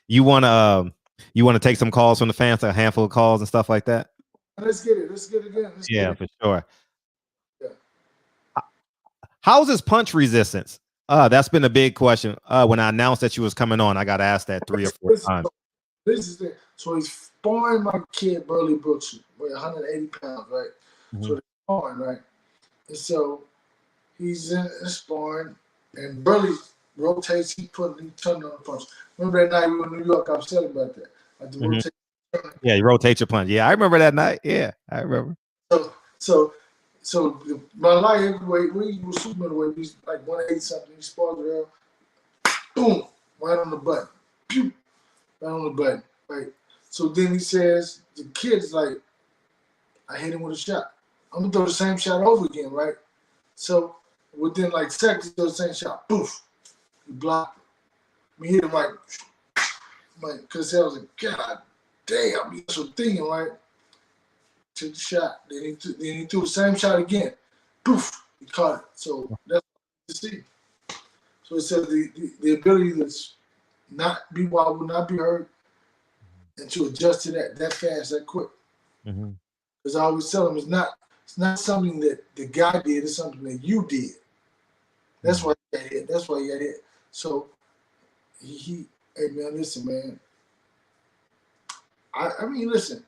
You wanna take some calls from the fans, a handful of calls and stuff like that? Let's get it. Let's get it again. For sure. Yeah. How's his punch resistance? That's been a big question. When I announced that you was coming on, I got asked that 3 or 4 times. This is it. So he's sparring my kid, Burley Brooks, weigh 180 pounds, right? Mm-hmm. So they're sparring, right? And so he's in sparring, and Burley rotates. He turned on the punch. Remember that night we were in New York? I was telling about that. Like the rotation. Yeah, you rotate your punch. Yeah, I remember that night. Yeah, I remember. So my light heavyweight, we were super middleweight. He's like 180 something. He sparred with Earl. Boom, right on the button. Pew, right on the button. Right. So then he says, the kid's like, I hit him with a shot. I'm gonna throw the same shot over again, right? So within like seconds, he throws the same shot. Poof, he blocked. We hit him like, because I was like, God damn, that's what I'm thinking, right? Took the shot. Then he threw the same shot again. Poof, he caught it. So that's what you see. So it says the ability to not be wild, will not be hurt, and to adjust to that fast, that quick. Because I always tell him it's not something that the guy did, it's something that you did. That's why he got hit. That's why he got hit. So hey man, listen, man. I mean, listen,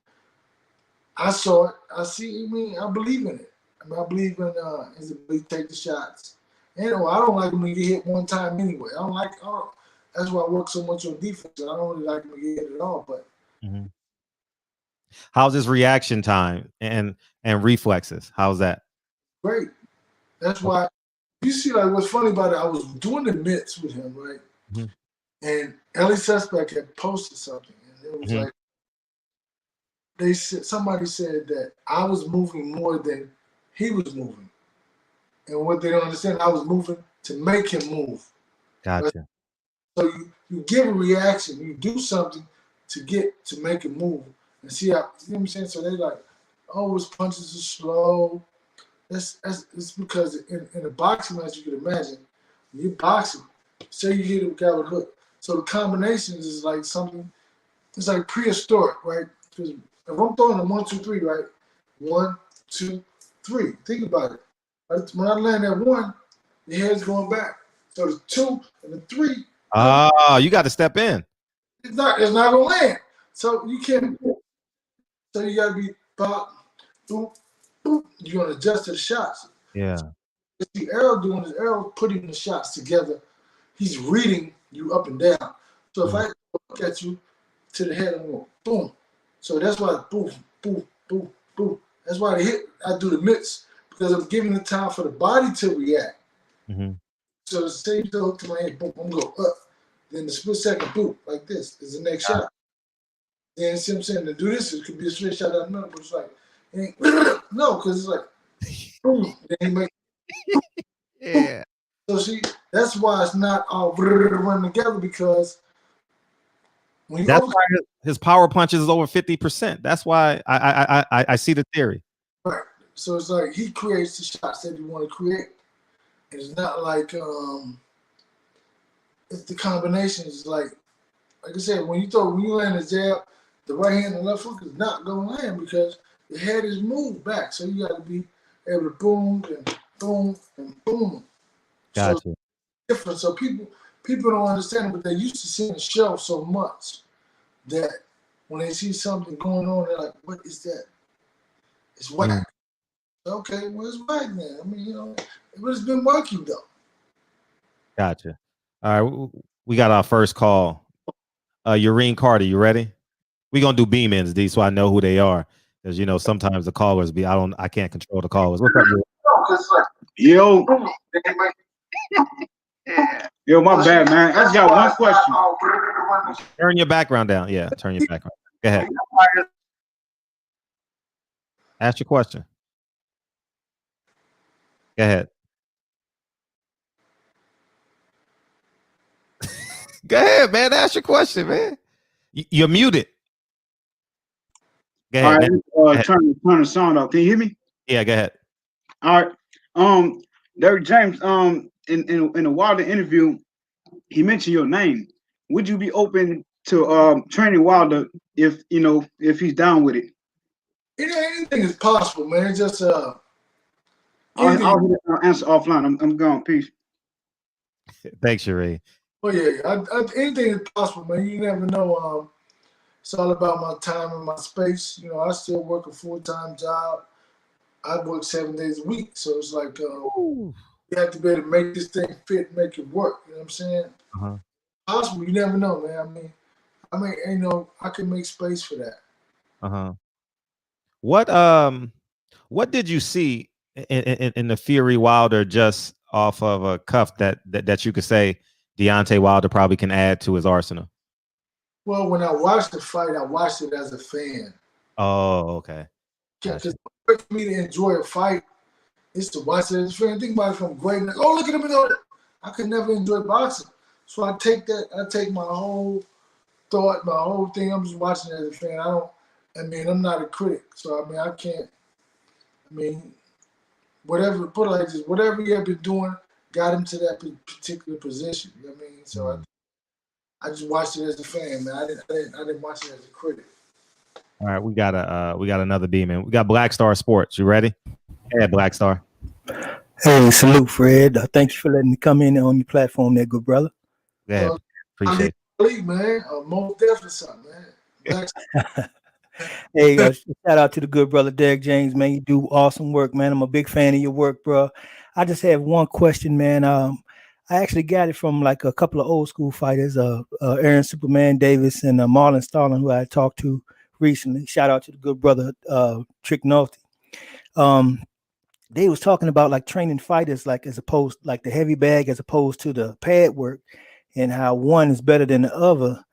I saw it. I see. I mean, I believe in it. I mean, I believe in his ability to take the shots. And I don't like him to get hit one time anyway. I don't like. That's why I work so much on defense. And I don't really like him to get hit at all. But how's his reaction time and reflexes? How's that? great. That's why you see, like, what's funny about it. I was doing the mitts with him, right? And Ellie Suspect had posted something, and it was like somebody said that I was moving more than he was moving, and what they don't understand, I was moving to make him move. Gotcha. So you give a reaction, you do something to make it move, and see how, you know what I'm saying? So they like, oh, his punches are slow. It's because in a boxing match, you can imagine, when you're boxing, say you hit a guy with a hook. So the combinations is like something, it's like prehistoric, right? Because if I'm throwing a 1, 2, 3, right? 1, 2, 3. Think about it. When I land that 1, your head's going back. So the 2 and the 3. Oh, you got to step in. It's not gonna land. So you can't. So you gotta be bop, boop, boop. You're gonna adjust to the shots. Yeah. The arrow doing is arrow putting the shots together. He's reading you up and down. So if I look at you to the head, I'm going boom. So that's why boom, boom, boom, boom. That's why I do the mitts, because I'm giving the time for the body to react. So the same hook to my head, boom, I'm going up. Then the split second, boom, like this is the next shot. Then see what I'm saying? To do this, it could be a straight shot out of none, but it's like, no, because it's like, boom. Then he makes yeah. So see, that's why it's not all running together, because when you that's why his power punches is over 50%. That's why I see the theory. Right. So it's like he creates the shots that you want to create. And it's not like it's the combinations. Like I said, when you land a jab, the right hand and left hook is not gonna land because the head is moved back. So you got to be able to boom and boom and boom. Gotcha. So different. So people don't understand it, but they're used to seeing the show so much that when they see something going on, they're like, "What is that?" It's whack. Okay, well, it's whack then. I mean, but it's been working though. Gotcha. All right, we got our first call. Urine Carter, you ready? We're gonna do beam-ins, D, so I know who they are. Because sometimes the callers I can't control the callers. What's up, Yo. Yo, my bad, man. I just got one question. Turn your background down. Yeah, turn your background. Go ahead. Ask your question. Go ahead. Go ahead, man. Ask your question, man. You're muted. Go ahead, all right, turn the sound off. Can you hear me? Yeah, go ahead. All right. Derrick James, in a Wilder interview, he mentioned your name. Would you be open to training Wilder if he's down with it? Anything is possible, man. Just I'll answer offline. I'm gone. Peace. Thanks, Sheree. Oh yeah, anything is possible, man. You never know. It's all about my time and my space. I still work a full-time job. I work 7 days a week, so it's like you have to be able to make this thing fit, make it work. You know what I'm saying? Possible, you never know, man. I mean, I can make space for that. What did you see in the Fury Wilder just off of a cuff that you could say Deontay Wilder probably can add to his arsenal? Well, when I watched the fight, I watched it as a fan. Oh, okay. Because for me to enjoy a fight is to watch it as a fan. Think about it from greatness. Oh, look at him! I could never enjoy boxing, so I take my whole thought, my whole thing. I'm just watching it as a fan. I'm not a critic, so I can't. Whatever. Put it like this: whatever he had been doing got him to that particular position. You know what I mean? So I just watched it as a fan, man. I didn't watch it as a critic. All right, we got another B-man. We got Black Star Sports. You ready? Yeah, Black Star. Hey, salute, Fred. Thank you for letting me come in on your platform there, good brother. Yeah, appreciate it. Man, most definitely something, man. Hey, shout out to the good brother Derrick James, man. You do awesome work, man. I'm a big fan of your work, bro. I just have one question, man. I actually got it from like a couple of old school fighters, Aaron Superman Davis and Marlon Starling, who I talked to recently. Shout out to the good brother Trick Nolte. Um, they was talking about like training fighters, like as opposed like the heavy bag as opposed to the pad work, and how one is better than the other.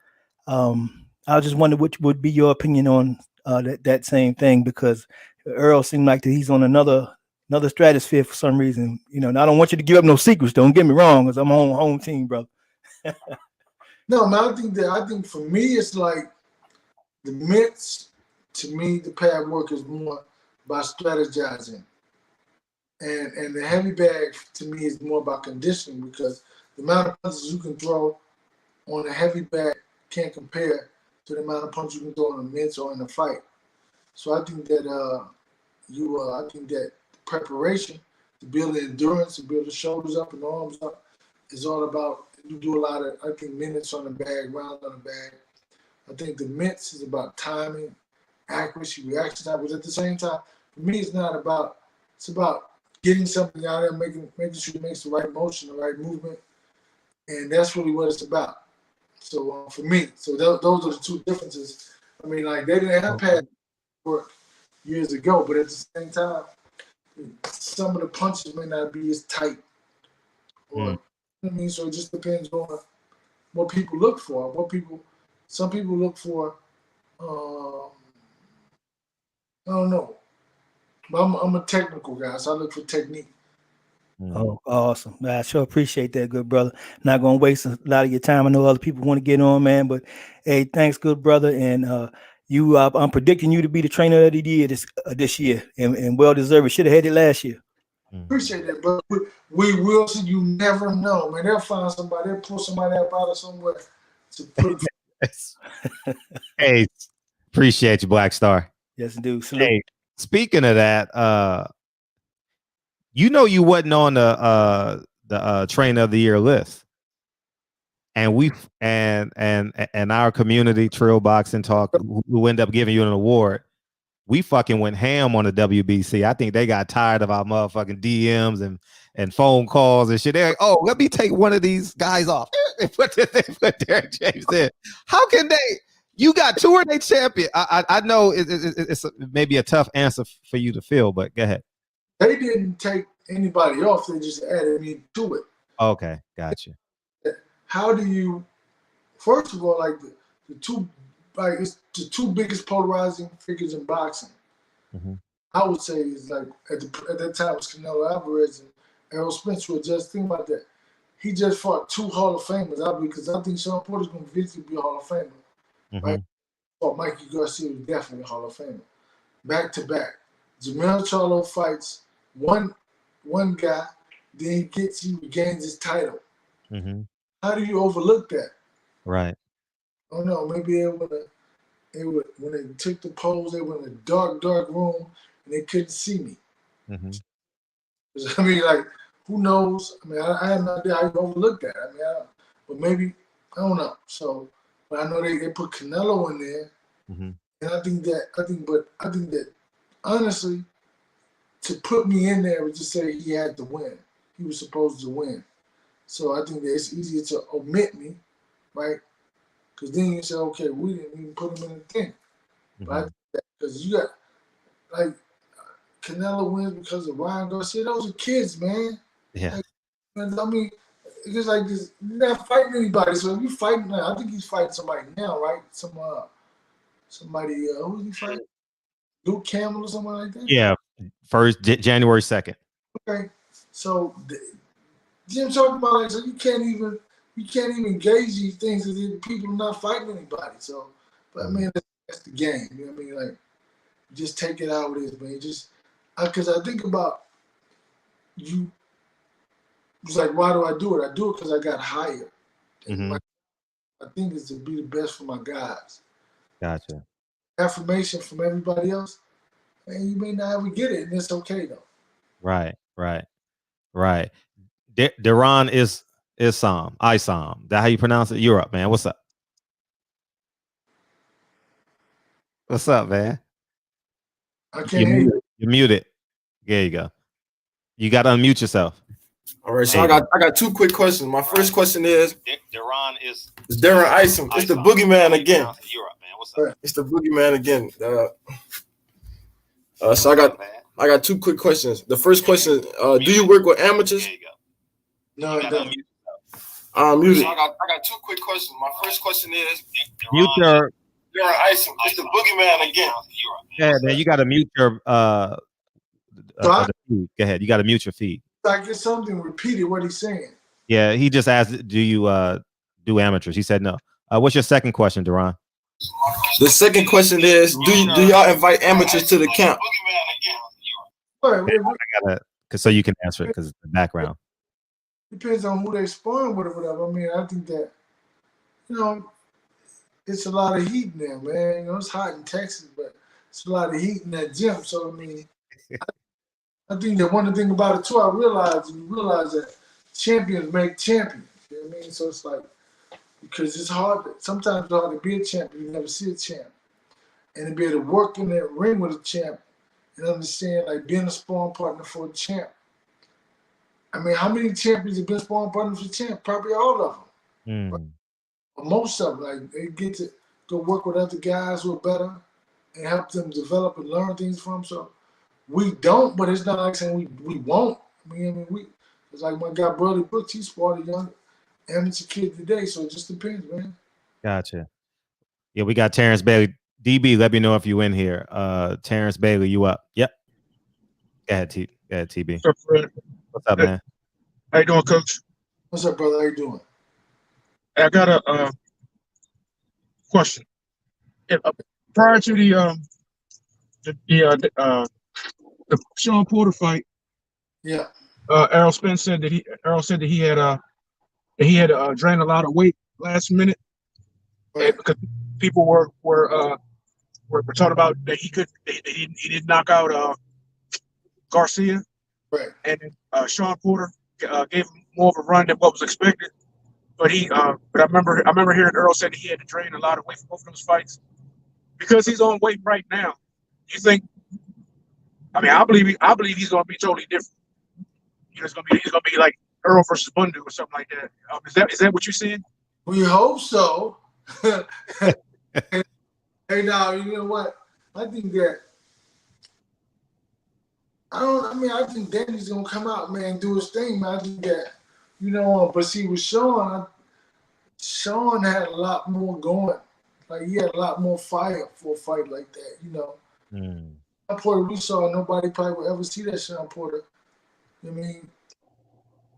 I just wonder what would be your opinion on that same thing, because Earl seemed like that he's on another stratosphere for some reason. You know, and I don't want you to give up no secrets. Don't get me wrong, because I'm on home team, bro. No, man, I think for me it's like the mitts. To me, the pad work is more about strategizing, and the heavy bag to me is more about conditioning, because the amount of punches you can throw on a heavy bag can't compare to the amount of punches you can throw on a mitts or in a fight. So I think that I think that preparation to build the endurance, to build the shoulders up and the arms up, is all about, you do a lot of, I think, minutes on the bag, rounds on the bag. I think the mitts is about timing, accuracy, reaction time, but at the same time, for me, it's about getting something out of there, making sure it makes the right motion, the right movement, and that's really what it's about. So for me, so those are the two differences. I mean, like, they didn't have pad work years ago, but at the same time, some of the punches may not be as tight, or you know what I mean. So it just depends on what people look for. Some people look for, I don't know. But I'm a technical guy, so I look for technique. Oh, awesome. I sure appreciate that, good brother. Not gonna waste a lot of your time. I know other people want to get on, man. But hey, thanks, good brother. And I'm predicting you to be the trainer of the year this year, and well deserved. Should have had it last year. Appreciate that, but we will see. You never know, man. They'll find somebody. They'll pull somebody up out of somewhere to put. Hey, appreciate you, Black Star. Yes, dude. Salute. Hey, speaking of that, you know you wasn't on the trainer of the year list, and we and our community, Trill Boxing Talk, who end up giving you an award. We fucking went ham on the WBC. I think they got tired of our motherfucking DMs and phone calls and shit. They're like, oh, let me take one of these guys off. They put Derrick James in. How can they? You got two of their champion. I know it's maybe a tough answer for you to feel, but go ahead. They didn't take anybody off. They just added me to it. Okay, gotcha. How do you? First of all, like the two. Like, it's the two biggest polarizing figures in boxing. I would say is like at that time it was Canelo Alvarez and Errol Spence. Who just think about that. He just fought two Hall of Famers, because I think Sean Porter's going to eventually be a Hall of Famer. Right? Fought Mikey Garcia, was definitely a Hall of Famer. Back to back. Jermell Charlo fights one guy, then he regains his title. How do you overlook that? Right. I don't know. Maybe when they took the polls, they were in a dark room and they couldn't see me. I mean, like, who knows? I mean, I have no idea how you overlook that. I mean, but maybe, I don't know. So, but I know they put Canelo in there, and I think that honestly, to put me in there was just say he had to win. He was supposed to win. So I think that it's easier to omit me, right? Because then you say, okay, we didn't even put him in the thing. Right? Because you got, like, Canelo wins because of Ryan Garcia. Those are kids, man. Yeah. Like, I mean, it's just like this. You're not fighting anybody. So if you fighting, I think he's fighting somebody now, right? Somebody, who is he fighting? Luke Campbell or something like that? Yeah. First, January 2nd. Okay. So, Jim talking about, like, so you can't even gauge these things because people are not fighting anybody. So, but I mean, that's the game. You know what I mean? Like, just take it how it is, man. Because I think about you. It's like, why do I do it? I do it because I got hired. My thing is to be the best for my guys. Gotcha. Affirmation from everybody else, and you may not ever get it, and it's okay though. Right. Deron is Isam. That how you pronounce it? You're up, man. What's up? What's up, man? I can't hear you. You're muted. There you go. You got to unmute yourself. All right, so I got two quick questions. My first question is Deron is Darren Isom. It's the boogeyman again. Europe, man. What's up? It's the boogeyman again. So I got two quick questions. The first question, do you work with amateurs? There you go. No, I don't. Muted. So I got two quick questions. My first question is Mute your. Darren Isom. It's the boogeyman again. Yeah, man. You got to mute your. The feed. Go ahead. You got to mute your feed. I get something repeated. What he's saying. Yeah, he just asked, do you do amateurs? He said no. What's your second question, Deron? The second question is, do y'all invite amateurs to the camp? Right, I gotta, so you can answer it because it's the background. depends on who they sparring with or whatever. I mean, I think that, it's a lot of heat in there, man. It's hot in Texas, but it's a lot of heat in that gym. So, I mean, I think that one thing about it, too, you realize that champions make champions. You know what I mean? So it's like, because it's hard, sometimes it's hard to be a champion. You never see a champ. And to be able to work in that ring with a champ and understand, like, being a sparring partner for a champ. I mean, how many champions have been sparring partners for champ? Probably all of them. Right? Or most of them. Like, they get to go work with other guys who are better and help them develop and learn things from them. So we don't, but it's not like saying we won't. I mean, it's like my guy Brody Brooks, he sparred a young amateur kid today, so it just depends, man. Gotcha. Yeah, we got Terrence Bailey. DB, let me know if you in here. Terrence Bailey, you up? Yep. Go ahead, TB. What's up, Fred? What's up, man? How you doing, Coach? What's up, brother? How you doing? I got a question. Prior to the Sean Porter fight, yeah, Errol Spence said that he had drained a lot of weight last minute, right. because people were talking about that he did knock out Garcia, right. and Sean Porter gave him more of a run than what was expected. But I remember hearing Earl say that he had to drain a lot of weight from both of those fights because he's on weight right now. You think? I mean, I believe he's going to be totally different. He's going to be like Earl versus Bundu or something like that. Is that what you're seeing? We hope so. Hey, now you know what? I think that I think Danny's gonna come out, man, and do his thing, man. I think that, but see with Sean had a lot more going. Like he had a lot more fire for a fight like that, Sean Porter, we saw, nobody probably would ever see that Sean Porter. I mean,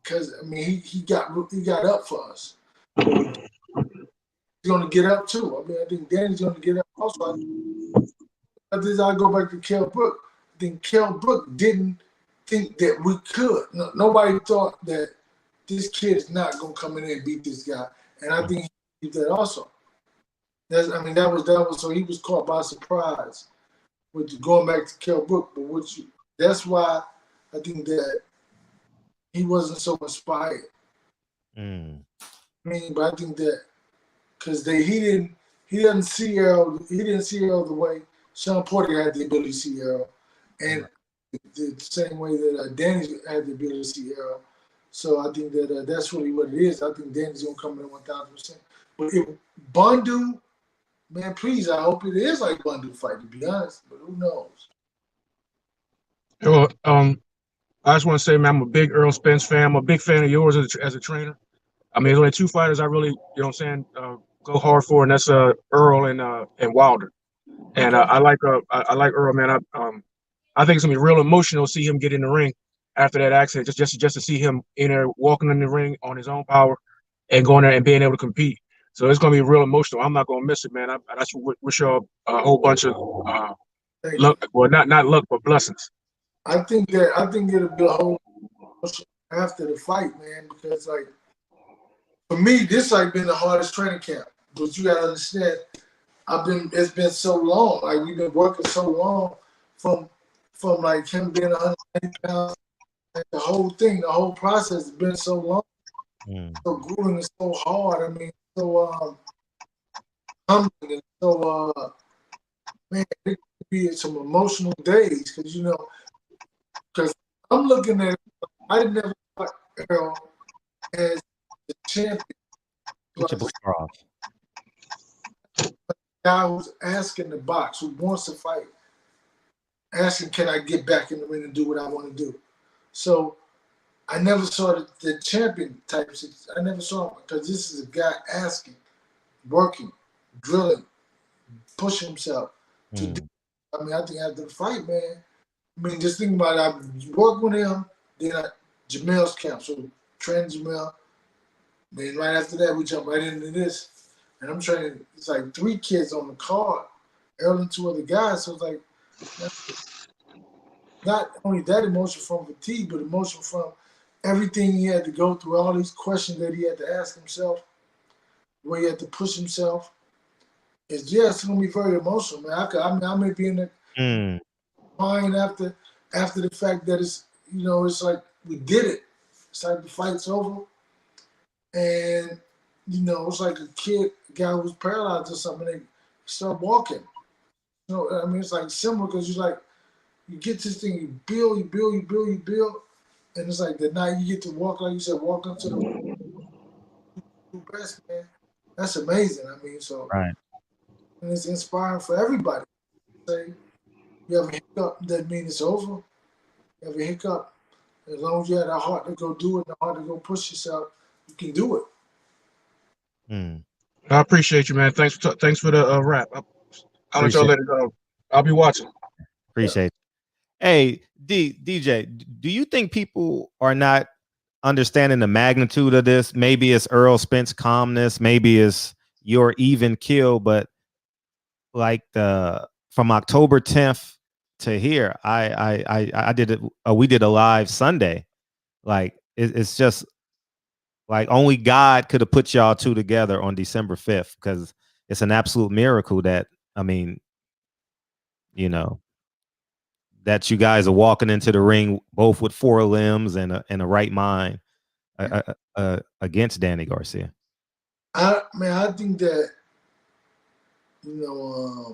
because he got up for us. He's gonna get up too. I mean, I think Danny's gonna get up also. I go back to Kell Brook. I think Kell Brook didn't think that we could. Nobody thought that this kid's not gonna come in there and beat this guy, and I think he did that also. That was so he was caught by surprise with going back to Kell Brook. But that's why I think that he wasn't so inspired. But I think that because he didn't see Errol the way Sean Porter had the ability to see Errol, and the same way that Danny had the ability to see Errol. So I think that that's really what it is. I think Danny's gonna come in 1,000%. But if Bundu, man, please, I hope it is like Bundu fight, to be honest. But who knows? Well, I just want to say, man, I'm a big Earl Spence fan. I'm a big fan of yours as a trainer. I mean, there's only two fighters I really, go hard for, and that's Earl and Wilder. And I like Earl, man. I think it's gonna be real emotional to see him get in the ring after that accident, just to see him in there walking in the ring on his own power and going there and being able to compete. So it's gonna be real emotional. I'm not gonna miss it, man. I just wish y'all a whole bunch of luck. Well, not luck, but blessings. I think it'll be a whole after the fight, man, because like for me, this like been the hardest training camp. But you gotta understand, it's been so long. Like we've been working so long from like him being 180 pounds. Like the whole process has been so long. So grueling and so hard. I mean, so humbling and so man, it could be some emotional days because I'm looking at. I never thought Earl as the champion. Get your booster off. Guy who's asking the box, who wants to fight, asking, can I get back in the ring and do what I want to do? So I never saw the champion type. I never saw him because this is a guy asking, working, drilling, pushing himself to do. I mean, I think after the fight, man, I mean, just think about it. I worked with him, then Jermell's camp, so train Jermell. Then right after that, we jump right into this. And I'm training, it's like 3 kids on the card, Earl and 2 other guys. So it's like, not only that emotion from fatigue, but emotion from everything he had to go through, all these questions that he had to ask himself, where he had to push himself. It's going to be very emotional, man. I may be in the crying after the fact that it's like we did it. It's like the fight's over. And, it's like a guy who's paralyzed or something, they start walking. I mean, it's like similar because you get this thing, you build, and it's like the night you get to walk, like you said, walk up to the best, man. That's amazing. I mean, so right. And it's inspiring for everybody. Say, you have a hiccup, that means it's over. You have a hiccup, as long as you have the heart to go do it, the heart to go push yourself, you can do it. I appreciate you, man. Thanks for the wrap. I'll let y'all let it go. I'll be watching. Appreciate it. Hey, DJ, do you think people are not understanding the magnitude of this? Maybe it's Earl Spence calmness, maybe it's your even kill, but like from October 10th to here, I did it. We did a live Sunday. Like it's just like only God could have put y'all 2 together on December 5th, because it's an absolute miracle that, I mean, that you guys are walking into the ring both with 4 limbs and a right mind against Danny Garcia. I think that I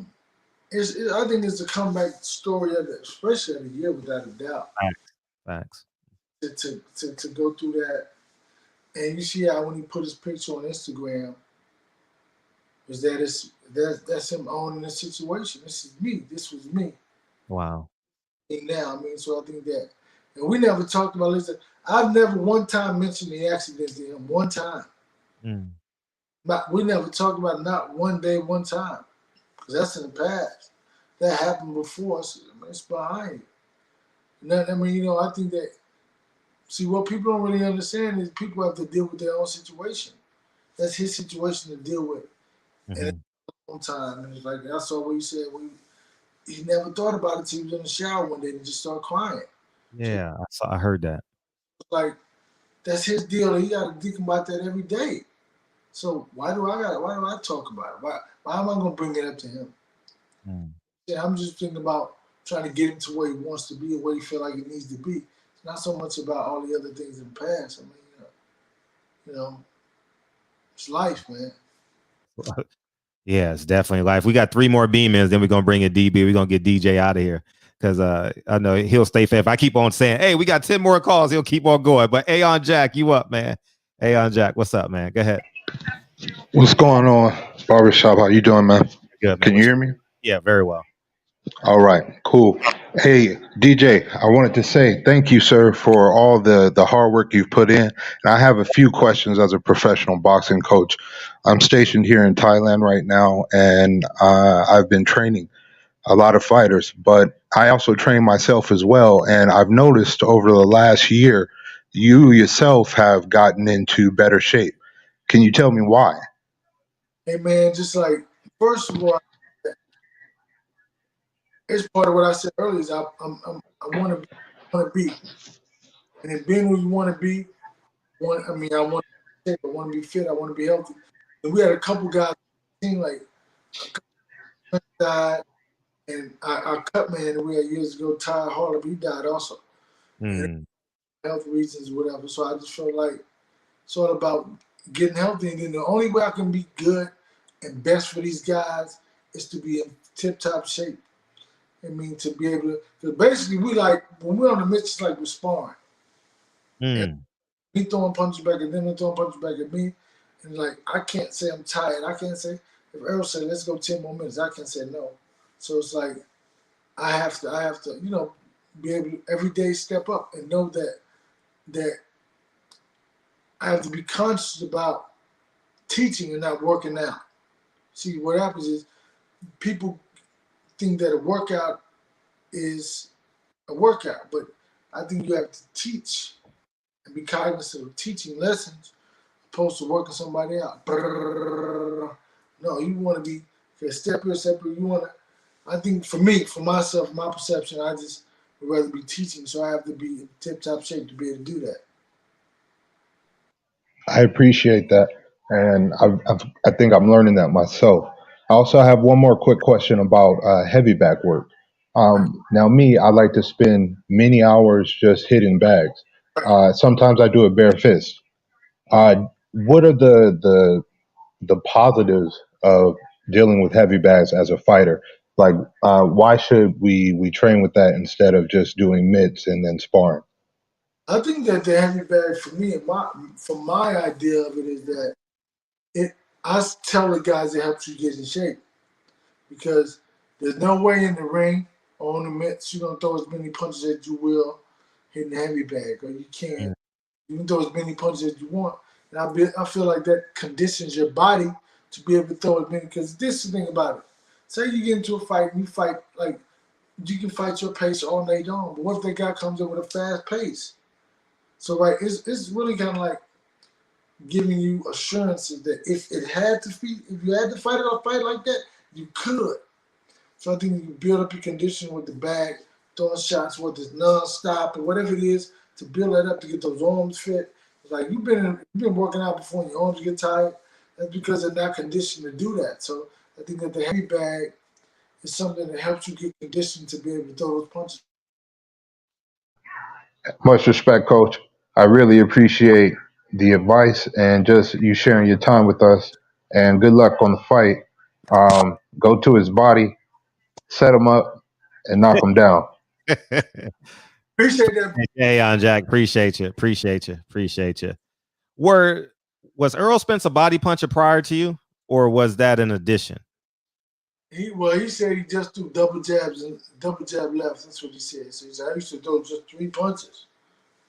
think it's a comeback story especially of the year, without a doubt. Facts. To go through that, and you see how when he put his picture on Instagram, is that that's him owning the situation. This is me. This was me. Wow. And now, so I think that, and we never talked about. Listen, I've never one time mentioned the accident to him. One time. But we never talked about it, not one day, one time, because that's in the past. That happened before us. It's behind you. I think that. See, what people don't really understand is people have to deal with their own situation. That's his situation to deal with. And at one time, and it's like I saw what he said. He never thought about it until he was in the shower one day and just started crying. Yeah, I heard that. Like, that's his deal. He got to think about that every day. So why do I talk about it? Why am I going to bring it up to him? Yeah, I'm just thinking about trying to get him to where he wants to be and where he feels like he needs to be. It's not so much about all the other things in the past. It's life, man. Yeah, it's definitely life. We got 3 more beam-ins, then we're going to bring in DB. We're going to get DJ out of here because I know he'll stay fair. If I keep on saying, hey, we got 10 more calls, he'll keep on going. But Aeon Jack, you up, man? Aeon Jack, what's up, man? Go ahead. What's going on, Barbershop? How you doing, man? Good, man. Can you hear me? Yeah, very well. All right, cool. Hey, DJ, I wanted to say thank you, sir, for all the hard work you've put in. And I have a few questions as a professional boxing coach. I'm stationed here in Thailand right now, and I've been training a lot of fighters, but I also train myself as well. And I've noticed over the last year, you yourself have gotten into better shape. Can you tell me why? Hey, man, just like, first of all, it's part of what I said earlier. Is I want to be, and in being who you want to be, I want to be fit. I want to be healthy. And we had a couple guys, like died, and our cut man that we had years ago, Ty Harlem, he died also. Health reasons, whatever. So I just felt like it's all about getting healthy, and then the only way I can be good and best for these guys is to be tip top shape. I mean, to be able to, because basically we like when we're on the mix, it's like we're sparring. Me throwing punches back at them, and throwing punches back at me, and like I can't say I'm tired. I can't say if Earl said let's go 10 more minutes, I can say no. So it's like I have to, you know, be able to every day step up and know that I have to be conscious about teaching and not working out. See, what happens is people think that a workout is a workout, but I think you have to teach and be cognizant of teaching lessons opposed to working somebody out. No, you want to be step here, step here. You want to. I think for me, for myself, my perception, I just would rather be teaching, so I have to be in tip-top shape to be able to do that. I appreciate that, and I think I'm learning that myself. I also have one more quick question about heavy back work. Now, me, I like to spend many hours just hitting bags. Sometimes I do it bare fist. What are the positives of dealing with heavy bags as a fighter? Like, why should we train with that instead of just doing mitts and then sparring? I think that the heavy bag for me and from my idea of it is that I tell the guys it helps you get in shape because there's no way in the ring or on the mitts you're gonna throw as many punches as you will hitting the heavy bag, or you can't. You can throw as many punches as you want, and I feel like that conditions your body to be able to throw as many. Because this is the thing about it. Say you get into a fight and you fight like you can fight your pace all night long, but what if that guy comes in with a fast pace? So right, it's really kind of like giving you assurances that if you had to fight a fight like that, you could. So I think you build up your condition with the bag, throwing shots, whether it's non-stop or whatever it is, to build that up to get those arms fit. It's like you've been working out before and your arms get tired. That's because they're not conditioned to do that. So I think that the heavy bag is something that helps you get conditioned to be able to throw those punches. Much respect, Coach. I really appreciate the advice and just you sharing your time with us. And good luck on the fight. Go to his body, set him up, and knock him down. Appreciate that. Hey, on Jack, appreciate you. Was Earl Spence a body puncher prior to you, or was that an addition? He said he just do double jabs and double jab left. That's what he said. So he said I used to throw just 3 punches.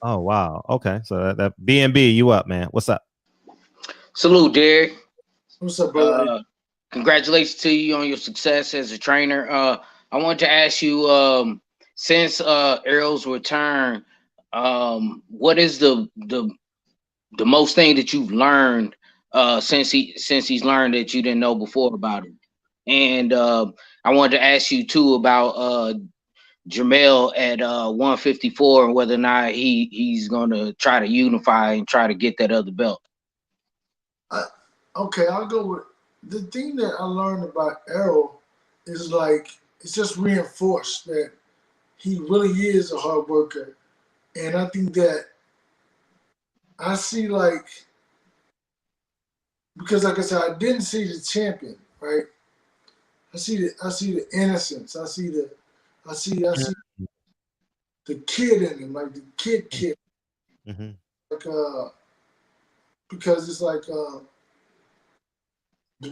Oh wow. Okay. So that BNB, you up, man? What's up? Salute, Derrick. What's up, brother? Congratulations to you on your success as a trainer. I wanted to ask you, since Earl's return, what is the most thing that you've learned since he's learned that you didn't know before about him? And I wanted to ask you too about Jermell at 154 and whether or not he's gonna try to unify and try to get that other belt. Okay, I'll go with the thing that I learned about Errol is like it's just reinforced that he really is a hard worker, and I think that I see like because like I said, I didn't see the champion, right? I see the innocence. I see the kid in him, like the kid. Mm-hmm. Like because it's like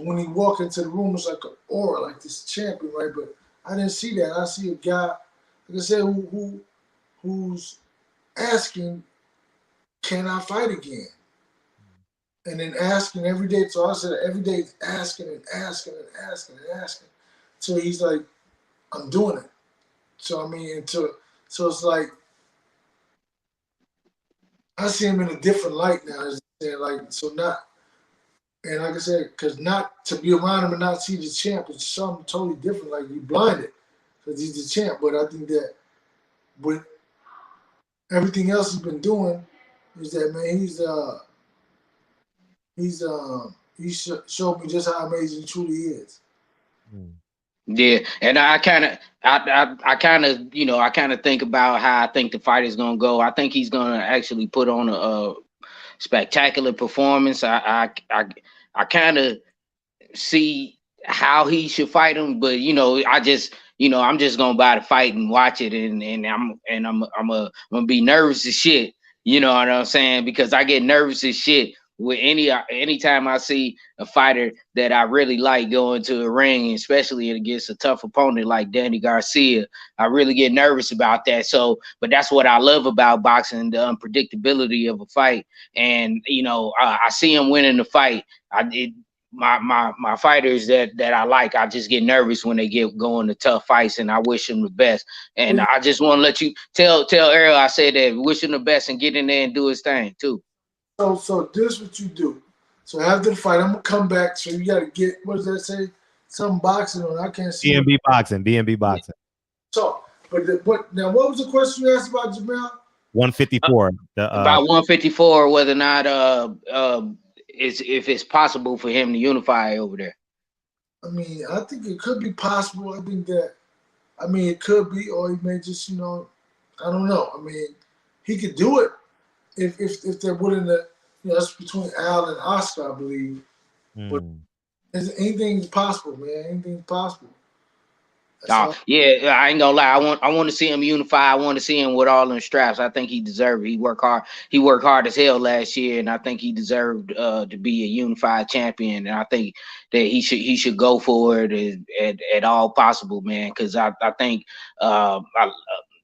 when he walk into the room, it's like an aura, like this champion, right? But I didn't see that. I see a guy, like I said, who's asking, can I fight again? And then asking every day. So I said every day he's asking and asking and asking and asking. So he's like, I'm doing it. So I mean, so it's like I see him in a different light now. Like so not, and like I said, because not to be around him and not see the champ is something totally different. Like you blinded because he's the champ. But I think that with everything else he's been doing, is that man he showed me just how amazing he truly is. Yeah, and I kind of think about how I think the fight is gonna go. I think he's gonna actually put on a spectacular performance. I kind of see how he should fight him, but I'm just gonna buy the fight and watch it, and I'm gonna be nervous as shit. You know what I'm saying? Because I get nervous as shit with anytime I see a fighter that I really like go into a ring, especially against a tough opponent like Danny Garcia. I really get nervous about that. So, but that's what I love about boxing, the unpredictability of a fight. And I see him winning the fight. My fighters that I like, I just get nervous when they get going to tough fights, and I wish them the best. And I just want to let you tell Errol I said that wish him the best and get in there and do his thing too. So this what you do. So after the fight, I'm gonna come back. So you gotta get, what does that say? Some boxing on. I can't see. BNB boxing. So, but what was the question you asked about Jermell? 154. About 154, whether or not if it's possible for him to unify over there. I mean, I think it could be possible. It could be, or he may just, I don't know. I mean, he could do it if they're willing to. That's between Al and Oscar, I believe. But anything's possible, man. Anything's possible. Yeah, I ain't gonna lie. I want to see him unify. I want to see him with all them straps. I think he deserved it. He worked hard. He worked hard as hell last year, and I think he deserved to be a unified champion. And I think that he should go for it at all possible, man. Because I think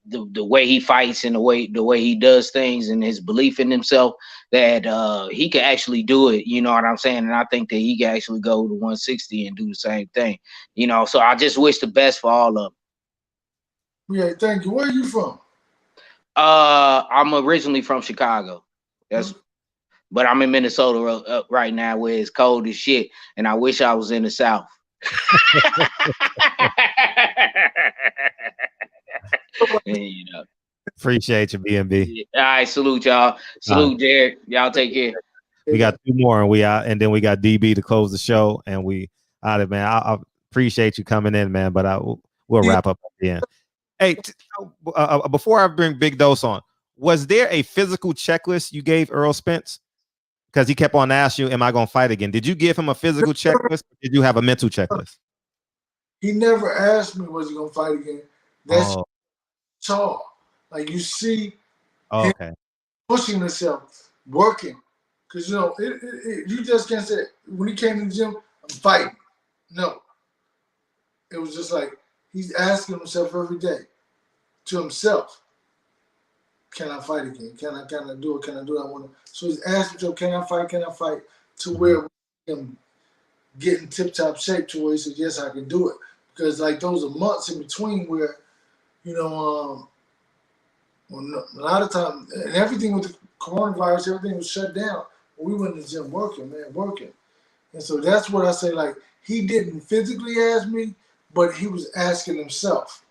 the way he fights and the way he does things and his belief in himself, that he could actually do it. You know what I'm saying? And I think that he can actually go to 160 and do the same thing. So I just wish the best for all of them. Yeah, thank you. Where are you from? I'm originally from Chicago. But I'm in Minnesota right now, where it's cold as shit, and I wish I was in the South. Appreciate you, BNB. All right, salute y'all. Salute Derrick. Y'all take care. We got 2 more, and then we got DB to close the show, and we out of, man. I appreciate you coming in, man. But we'll wrap up at the end. Hey, before I bring Big Dose on, was there a physical checklist you gave Earl Spence? Because he kept on asking you, "Am I going to fight again?" Did you give him a physical checklist? Or did you have a mental checklist? He never asked me, was he going to fight again? That's all. Like, you see him pushing himself, working. Because, you just can't say, when he came to the gym, I'm fighting. No. It was just like, he's asking himself every day to himself, can I fight again? Can I do it? Can I do it? So he's asking himself, can I fight? To where we can get in tip-top shape to where he says, yes, I can do it. Because, like, those are months in between where, a lot of times, and everything with the coronavirus, everything was shut down. We went to the gym working. And so that's what I say, like, he didn't physically ask me, but he was asking himself.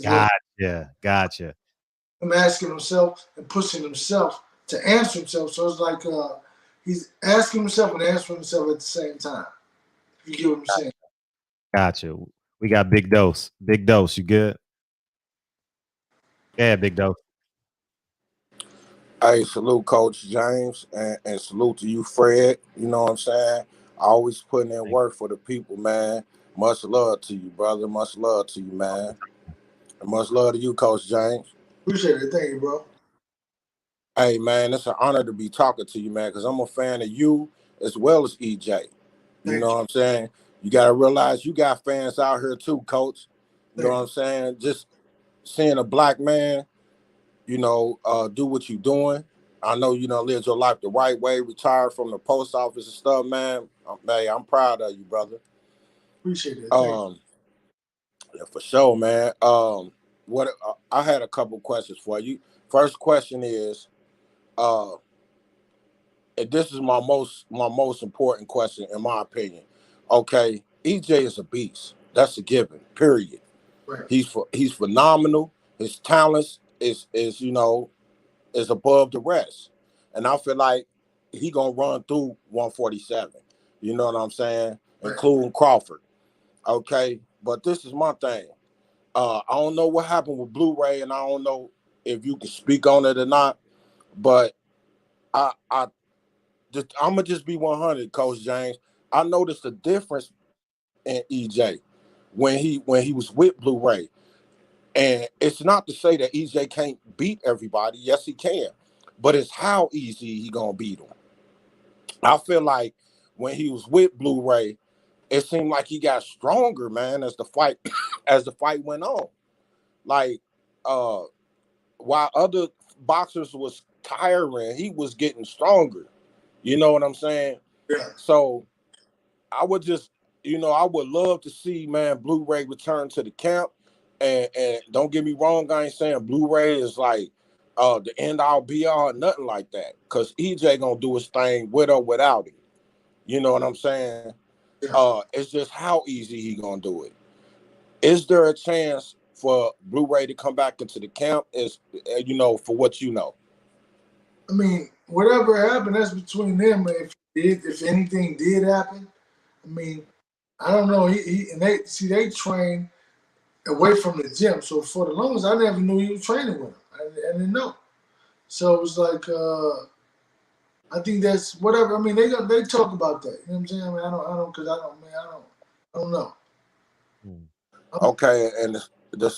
Gotcha. I'm asking himself and pushing himself to answer himself. So it's like he's asking himself and answering himself at the same time. If you get what I'm saying. Gotcha. We got Big Dose. Big Dose, you good? Yeah, Big Dose. Hey, salute Coach James and salute to you, Fred. You know what I'm saying? Always putting in work for the people, man. Much love to you, brother. Much love to you, man. And much love to you, Coach James. Appreciate it. Thank you, bro. Hey, man, it's an honor to be talking to you, man, because I'm a fan of you as well as EJ. You know what I'm saying? You got to realize you got fans out here too, Coach. You know what I'm saying? Just seeing a black man, do what you're doing. I know you lived your life the right way, retired from the post office and stuff, man. I'm proud of you, brother. Appreciate it. Yeah, for sure, man. I had a couple questions for you. First question is, and this is my most important question in my opinion. Okay, EJ is a beast. That's a given. Period. Right. He's phenomenal. His talents is above the rest, and I feel like he gonna run through 147. You know what I'm saying? Right. Including Crawford. Okay, but this is my thing. I don't know what happened with Blu-ray, and I don't know if you can speak on it or not. But I'm gonna just be 100, Coach James. I noticed the difference in EJ when he was with Blue Ray. And it's not to say that EJ can't beat everybody. Yes, he can. But it's how easy he gonna beat him. I feel like when he was with Blue Ray, it seemed like he got stronger, man, as the fight as the fight went on. Like while other boxers was tiring, he was getting stronger. You know what I'm saying? Yeah. So I would just, I would love to see, man, Blue Ray return to the camp. And don't get me wrong, I ain't saying Blue Ray is like the end all be all, nothing like that. Cause EJ gonna do his thing with or without him. You know what I'm saying? Yeah. It's just how easy he gonna do it. Is there a chance for Blue Ray to come back into the camp? Is for what you know? I mean, whatever happened, that's between them. If anything did happen, I mean, I don't know. They train away from the gym. So for the longest, I never knew he was training with him. I didn't know. So it was like, I think that's whatever. I mean, they talk about that. You know what I'm saying? I mean, I don't know. Okay, and the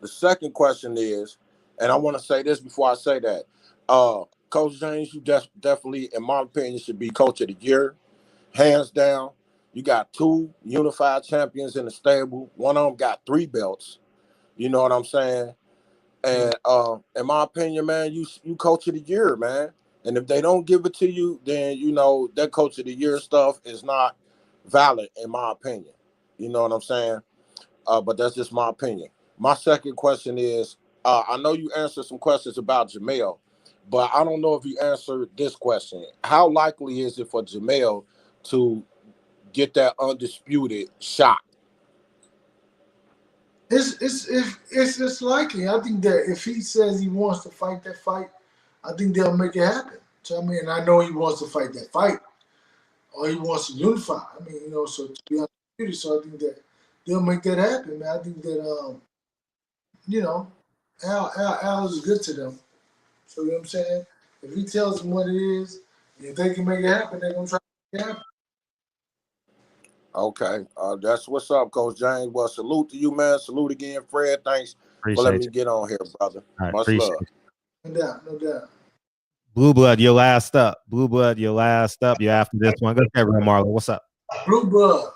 second question is, and I want to say this before I say that, Coach James, you definitely, in my opinion, should be Coach of the Year, hands down. You got 2 unified champions in the stable. One of them got 3 belts. You know what I'm saying? And in my opinion, man, you Coach of the Year, man. And if they don't give it to you, then that Coach of the Year stuff is not valid, in my opinion. You know what I'm saying? But that's just my opinion. My second question is, I know you answered some questions about Jermell, but I don't know if you answered this question. How likely is it for Jermell to get that undisputed shot? It's likely. I think that if he says he wants to fight that fight, I think they'll make it happen. So I mean, I know he wants to fight that fight, or he wants to unify. I mean, so to be undisputed. So I think that they'll make that happen, man. I think that Al is good to them. So you know what I'm saying? If he tells them what it is, if they can make it happen, they're gonna try to make it happen. Okay, that's what's up, Coach James. Well, salute to you, man. Salute again, Fred. Thanks for letting me get on here, brother. Right, Much love. No doubt, no doubt. Blue Blood, your last up. Blue Blood, your last up. You're after this one. Go ahead, Marlo. What's up? Blue Blood.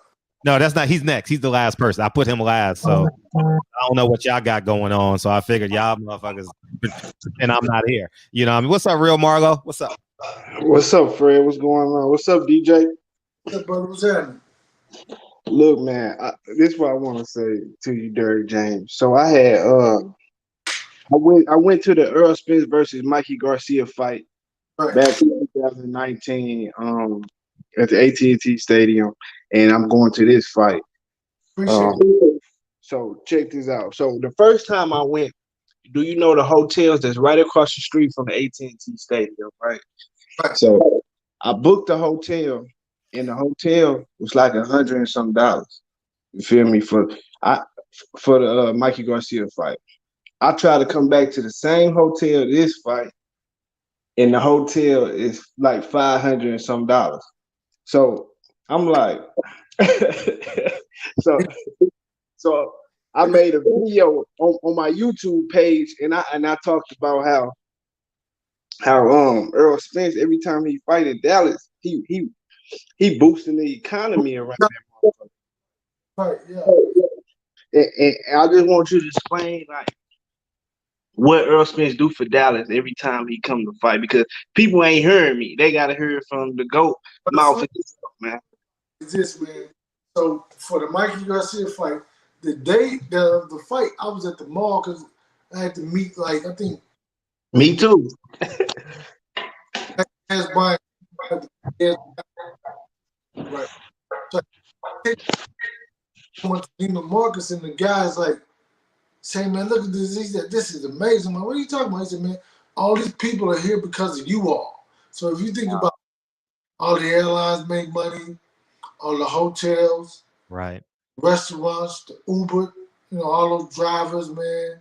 No, that's not. He's next. He's the last person. I put him last, so I don't know what y'all got going on. So I figured y'all motherfuckers, and I'm not here. You know what I mean? What's up, real Marlo? What's up? What's up, Fred? What's going on? What's up, DJ? What's up, brother? What's happening? Look, man, this is what I want to say to you, Derrick James. So I had I went to the Earl Spence versus Mikey Garcia fight back in 2019 at the AT&T Stadium, and I'm going to this fight. So check this out. So the first time I went, do you know the hotels that's right across the street from the AT&T Stadium, right? So I booked the hotel, and the hotel was like $100 and some. You feel me? For the Mikey Garcia fight. I tried to come back to the same hotel this fight, and the hotel is like $500 and some. So I'm like, so I made a video on my YouTube page, and I talked about how Earl Spence, every time he fight in Dallas, he boosting the economy around that motherfucker. Right, yeah. And I just want you to explain like what Earl Spence do for Dallas every time he come to fight, because people ain't hearing me. They gotta hear it from the GOAT mouth, man. It's this, man. So for the Mikey Garcia fight, the day the fight, I was at the mall because I had to meet, like, I think. Me too. Ask Brian. Right. So I went to Neiman Marcus, and the guy's like, saying, man, look at this. He said, this is amazing, man. What are you talking about? He said, man, all these people are here because of you all. So if you think about all the airlines make money, all the hotels, right, restaurants, the Uber, all those drivers, man.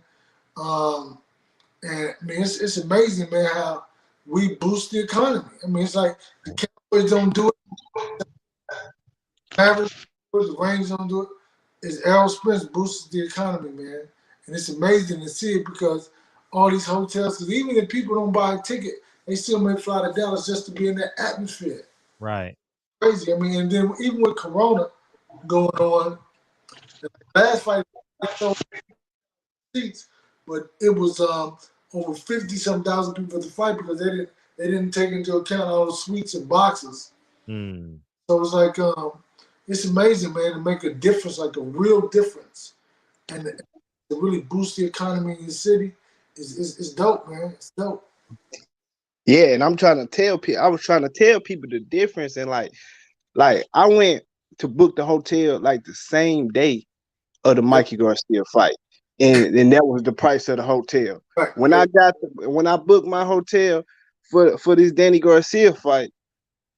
And I mean, it's amazing, man, how we boost the economy. I mean, it's like the Cowboys don't do it. the range don't do it, is Errol Spence boosts the economy, man. And it's amazing to see it because all these hotels, because even if people don't buy a ticket, they still may fly to Dallas just to be in that atmosphere. Right. Crazy. I mean, and then even with Corona going on, the last fight, they sold seats, but it was over 50-some thousand people for the fight because they didn't take into account all the suites and boxes. Mm. So it's like it's amazing, man, to make a difference, like a real difference, and to really boost the economy in the city is dope, man. It's dope. Yeah, and I'm trying to tell people. I was trying to tell people the difference, and like I went to book the hotel like the same day of the Mikey Garcia fight, and that was the price of the hotel. Right. When I booked my hotel for this Danny Garcia fight,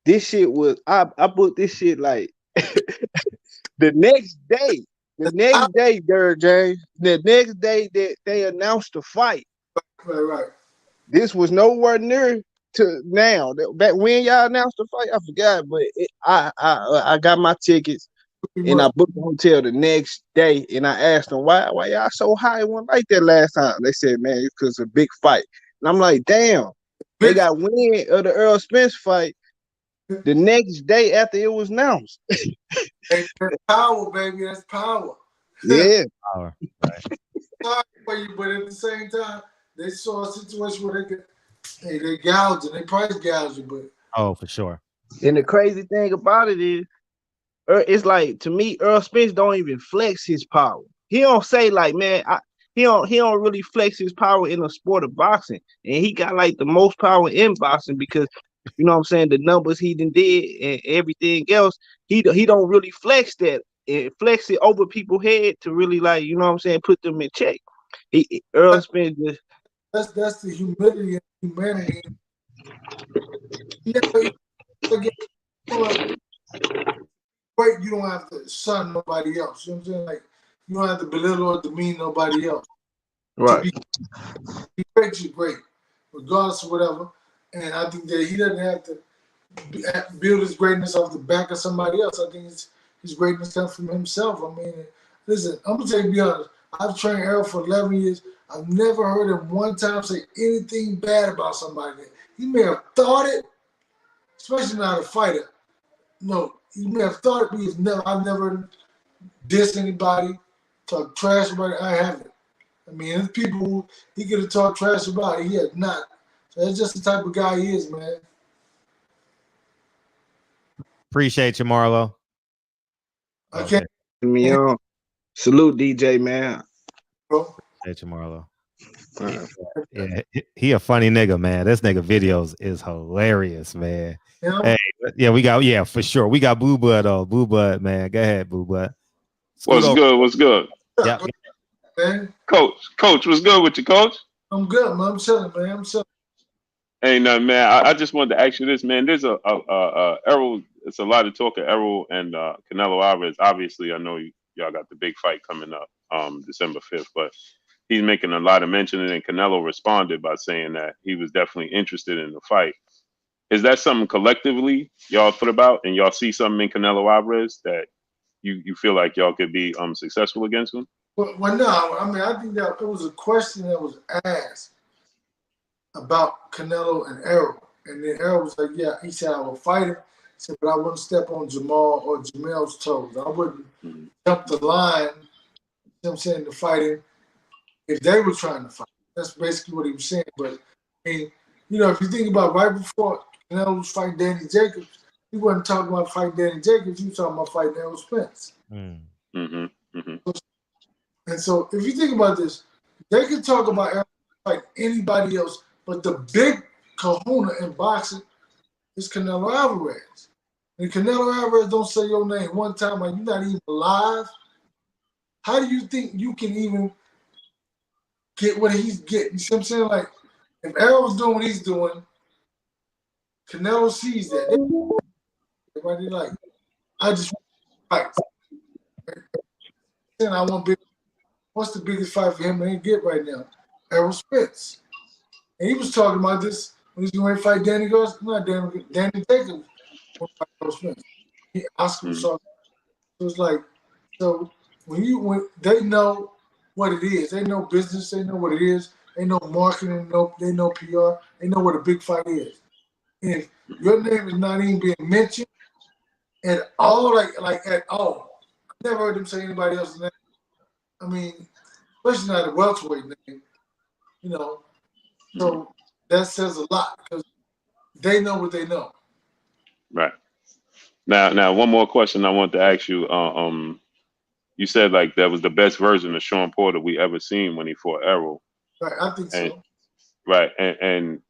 this shit was I booked this shit like the next day. The next day, Derrick James. The next day that they announced the fight. Right. This was nowhere near to now. Back when y'all announced the fight, I forgot, but I got my tickets and I booked the hotel the next day. And I asked them why y'all so high? It wasn't like that last time. They said, man, it's because of a big fight. And I'm like, damn, they got wind of the Errol Spence fight the next day after it was announced. That's power, baby. That's power. Yeah. Power. Sorry for you, but at the same time, they saw a situation where they gouged they price gouged, but Oh, for sure. And the crazy thing about it is, it's like, to me, Errol Spence don't even flex his power. He don't say like, man, he don't really flex his power in the sport of boxing, and he got like the most power in boxing because, you know what I'm saying, the numbers he done did and everything else, he don't really flex that and flex it over people's head to really, like, you know what I'm saying, put them in check. Errol Spence just, that's the humility and humanity. Great, you don't have to son nobody else. You know what I'm saying? Like, you don't have to belittle or demean nobody else. right. To be great, you're great, regardless of whatever. And I think that he doesn't have to build his greatness off the back of somebody else. I think his greatness comes from himself. I mean, listen, I'm gonna tell you, to be honest. I've trained Errol for 11 years. I've never heard him one time say anything bad about somebody. He may have thought it, especially not a fighter. No, he may have thought it, but I've never dissed anybody, talk trash about it. I haven't. I mean, there's people who he could have talked trash about it. He has not. So that's just the type of guy he is, man. Appreciate you, Marlo. I can't. Me on. Salute, DJ, man. Appreciate you, Marlo. Yeah, he a funny nigga, man. This nigga videos is hilarious, man. Yeah. Hey, yeah, for sure. We got Boo Bud, Boo Bud, man. Go ahead, Boo Bud. What's good? Yeah. Man. Coach, what's good with you, Coach? I'm good, man. I'm chilling, man. I'm chilling. Ain't nothing, man. I just wanted to ask you this, man. There's Errol. It's a lot of talk of Errol and Canelo Alvarez. Obviously, I know y'all got the big fight coming up, December 5th, but he's making a lot of mention, and Canelo responded by saying that he was definitely interested in the fight. Is that something collectively y'all thought about, and y'all see something in Canelo Alvarez that you feel like y'all could be successful against him? Well, no. I mean, I think that it was a question that was asked about Canelo and Errol, and then Errol was like, "Yeah," he said, "I will fight him." He said, "But I wouldn't step on Jermell or Jermell's toes. I wouldn't jump the line." You know what I'm saying, to fight him if they were trying to fight. That's basically what he was saying. But I mean, you know, if you think about right before Canelo was fighting Danny Jacobs, he wasn't talking about fighting Danny Jacobs. He was talking about fighting Errol Spence. And so, if you think about this, they could talk about Errol like anybody else, but the big kahuna in boxing is Canelo Alvarez. And Canelo Alvarez don't say your name one time, like you're not even alive. How do you think you can even get what he's getting? You see what I'm saying? Like, if Errol's doing what he's doing, Canelo sees that. Everybody like, I just want to fight. And I want big. What's the biggest fight for him to get right now? Errol Spence. And he was talking about this when he's going to fight Danny Garcia. Not Danny Jacobs. Errol Spence. Oscar was talking. So it's like, so when they know what it is, they know business, they know what it is, they know marketing, they know PR, they know what a big fight is. And if your name is not even being mentioned at all, like at all, I've never heard them say anybody else's name. I mean, especially not a welterweight name, you know. So that says a lot because they know what they know. Right. Now, one more question I want to ask you. You said like that was the best version of Sean Porter we ever seen when he fought Errol. Right, I think And so. right, and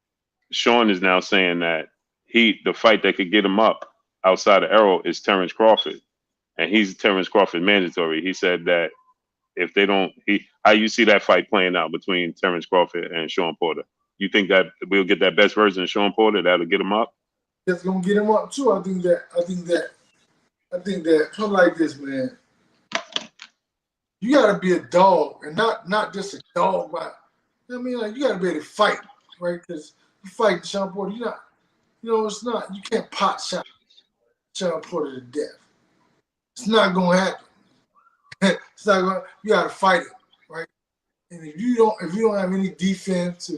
Sean is now saying that the fight that could get him up outside of Errol is Terrence Crawford, and he's Terrence Crawford mandatory. He said that if they don't, how you see that fight playing out between Terrence Crawford and Sean Porter? You think that we'll get that best version of Sean Porter that'll get him up? That's gonna get him up too. I think that come like this, man. You gotta be a dog and not just a dog, but you know what I mean, like you gotta be able to fight, right? Because you fight Sean Porter, you're not, it's not, you can't pot shot Sean Porter to death. It's not gonna happen. It's not gonna. You gotta fight it, right? And if you don't have any defense,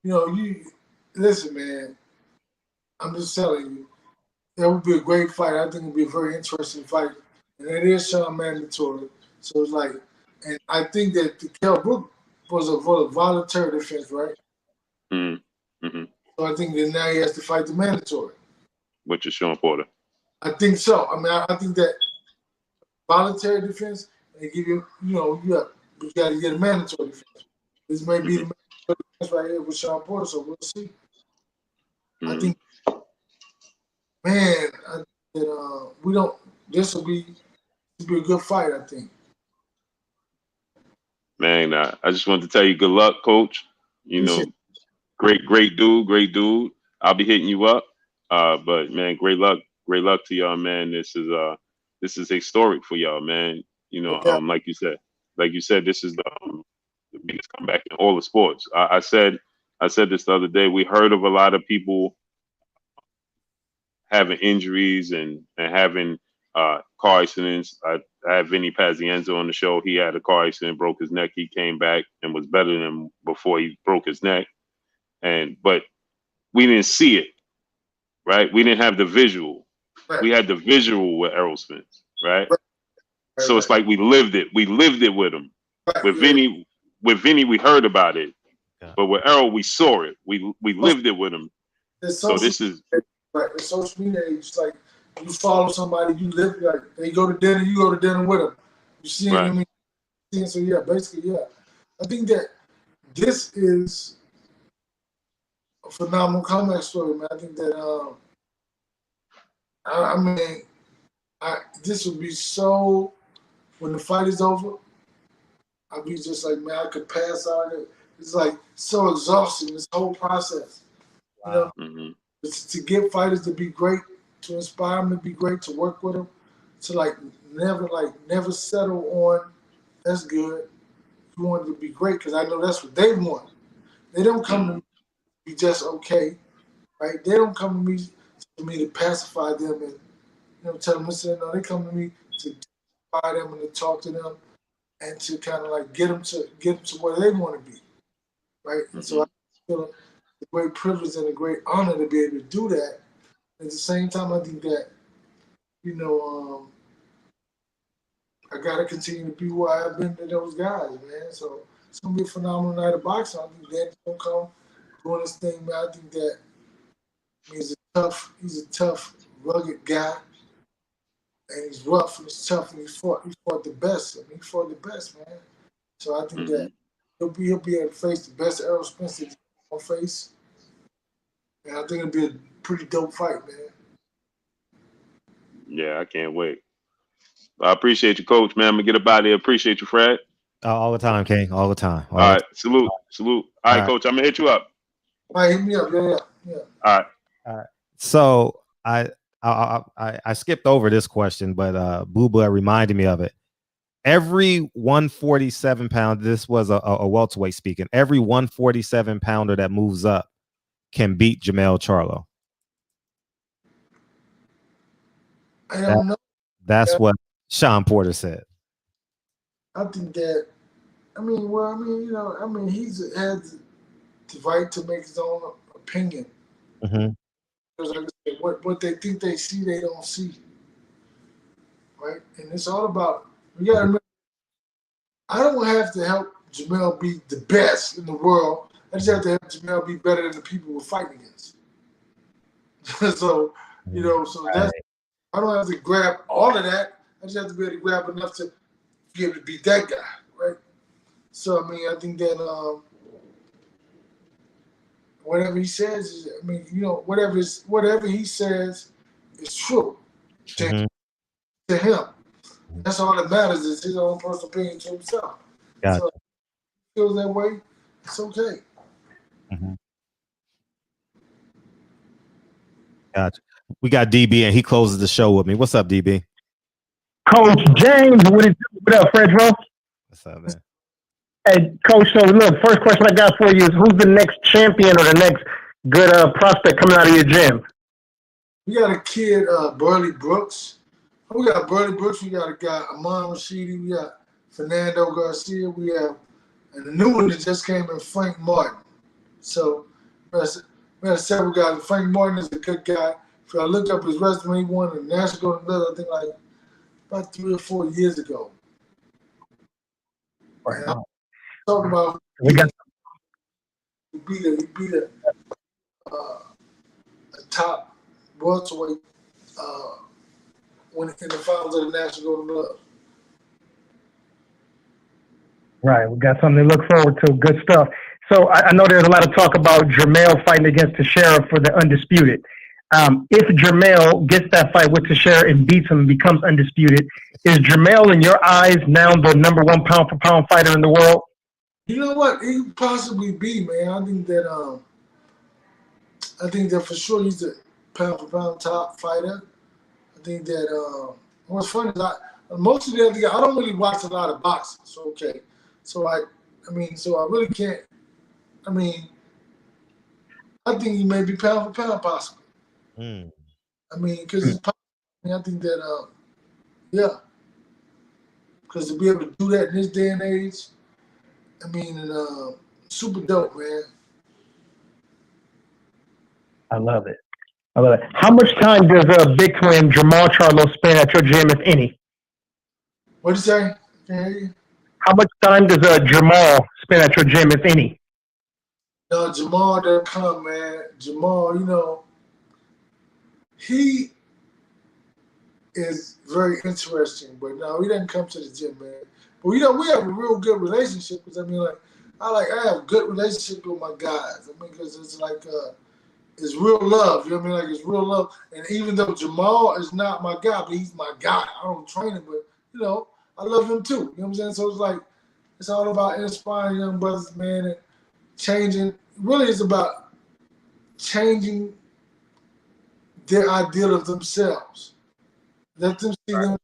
you listen, man. I'm just telling you, that would be a great fight. I think it would be a very interesting fight, and it is Sean mandatory. So it's like, and I think that the Kell Brook was a voluntary defense, right? Mm-hmm. So I think that now he has to fight the mandatory. Which is Sean Porter. I think so. I mean, I think that voluntary defense, they give you, you got to get a mandatory defense. This may be the mandatory defense right here with Sean Porter, so we'll see. I think, man, this will be a good fight, I think. Man, I just wanted to tell you good luck, Coach. Great dude. I'll be hitting you up. But man, great luck to y'all, man. This is historic for y'all, man. Like you said, this is the biggest comeback in all the sports. I said this the other day. We heard of a lot of people having injuries and having car accidents. I had Vinny Pazienza on the show. He had a car accident, broke his neck. He came back and was better than him before he broke his neck. But we didn't see it, right? We didn't have the visual. Right. We had the visual with Errol Spence, right? So it's like we lived it. We lived it with him. Right. With Vinny, we heard about it. Yeah. But with Errol, we saw it. We lived it with him. So this is right. The social media, it's like you follow somebody, you live like they go to dinner, you go to dinner with them. You see right. Them. So yeah, basically, yeah. I think that this is a phenomenal comeback story, man. I think that this would be so. When the fight is over, I'll be just like, man, I could pass out. It's like so exhausting, this whole process. Wow. To get fighters to be great, to inspire them to be great, to work with them, to never settle on, that's good. You want it to be great because I know that's what they want. They don't come to me to be just okay, right? They don't come to me to pacify them and tell them, listen, no, they come to me to them and to talk to them and to kind of like get them to where they want to be, right? And so I feel a great privilege and a great honor to be able to do that. At the same time, I think that I gotta continue to be who I have been to those guys, man. So it's gonna be a phenomenal night of boxing. I think Dan's gonna come doing this thing, man. I think that he's a tough, rugged guy. And he's rough and he's tough and he fought the best. He fought the best, man. So I think that he'll be able to face the best Errol Spence that he's gonna face. And I think it'll be a pretty dope fight, man. Yeah, I can't wait. I appreciate you, Coach, man. I'm gonna get up out of here. Appreciate you, Fred. All the time, King. All the time. All right. Salute. All right, Coach. I'm gonna hit you up. All right, hit me up. Yeah. All right. So I skipped over this question, but Booba reminded me of it. Every 147 pound, this was a welterweight speaking. Every 147 pounder that moves up can beat Jermell Charlo. I don't know. That's what Sean Porter said. I think that, he's has the right to make his own opinion. Mm-hmm. Because like I said, what they think they see, they don't see. Right? And it's all about, you gotta remember, I don't have to help Jermell be the best in the world. I just have to help Jermell be better than the people we're fighting against. So that's, I don't have to grab all of that. I just have to be able to grab enough to be able to beat that guy, right? So, I think that whatever he says, whatever he says is true to him. That's all that matters is his own personal opinion to himself. Gotcha. So if he feels that way, it's okay. Mm-hmm. Gotcha. We got DB and he closes the show with me. What's up, DB? Coach James, what up, Fredro? What's up, man? Hey, Coach, so look, first question I got for you is who's the next champion or the next good prospect coming out of your gym? We got a kid, Burley Brooks. We got Burley Brooks. We got a guy, Amon Rashidi. We got Fernando Garcia. We have, and the new one that just came in, Frank Martin. So we had several guys. Frank Martin is a good guy. If I look up his resume, he won a national gold medal, I think like about 3 or 4 years ago. Right. Talk about we got he beat a top welterweight when in the finals of the national gold medal. Right, we got something to look forward to. Good stuff. So I know there's a lot of talk about Jermell fighting against Teixeira for the undisputed. If Jermell gets that fight with Teixeira and beats him and becomes undisputed, is Jermell in your eyes now the number 1 pound for pound fighter in the world? You know what? He could possibly be, man. I think that for sure he's the pound for pound top fighter. I think that what's funny is most of the other guys, I don't really watch a lot of boxing. So okay. So I really can't. I think he may be pound for pound possibly. Because it's possible. I think that because to be able to do that in this day and age, super dope, man. I love it. How much time does Big Twin Jermell Charlo spend at your gym, if any? What'd you say? Can't hear you. How much time does Jermell spend at your gym, if any? No, Jermell doesn't come, man. Jermell, he is very interesting, but no, he doesn't come to the gym, man. But we have a real good relationship because I have a good relationship with my guys. Because it's like it's real love. You know what I mean? Like it's real love. And even though Jermell is not my guy, but he's my guy. I don't train him, but I love him too. You know what I'm saying? So it's like it's all about inspiring young brothers, man, and changing. Really, it's about changing their ideal of themselves. Let them see them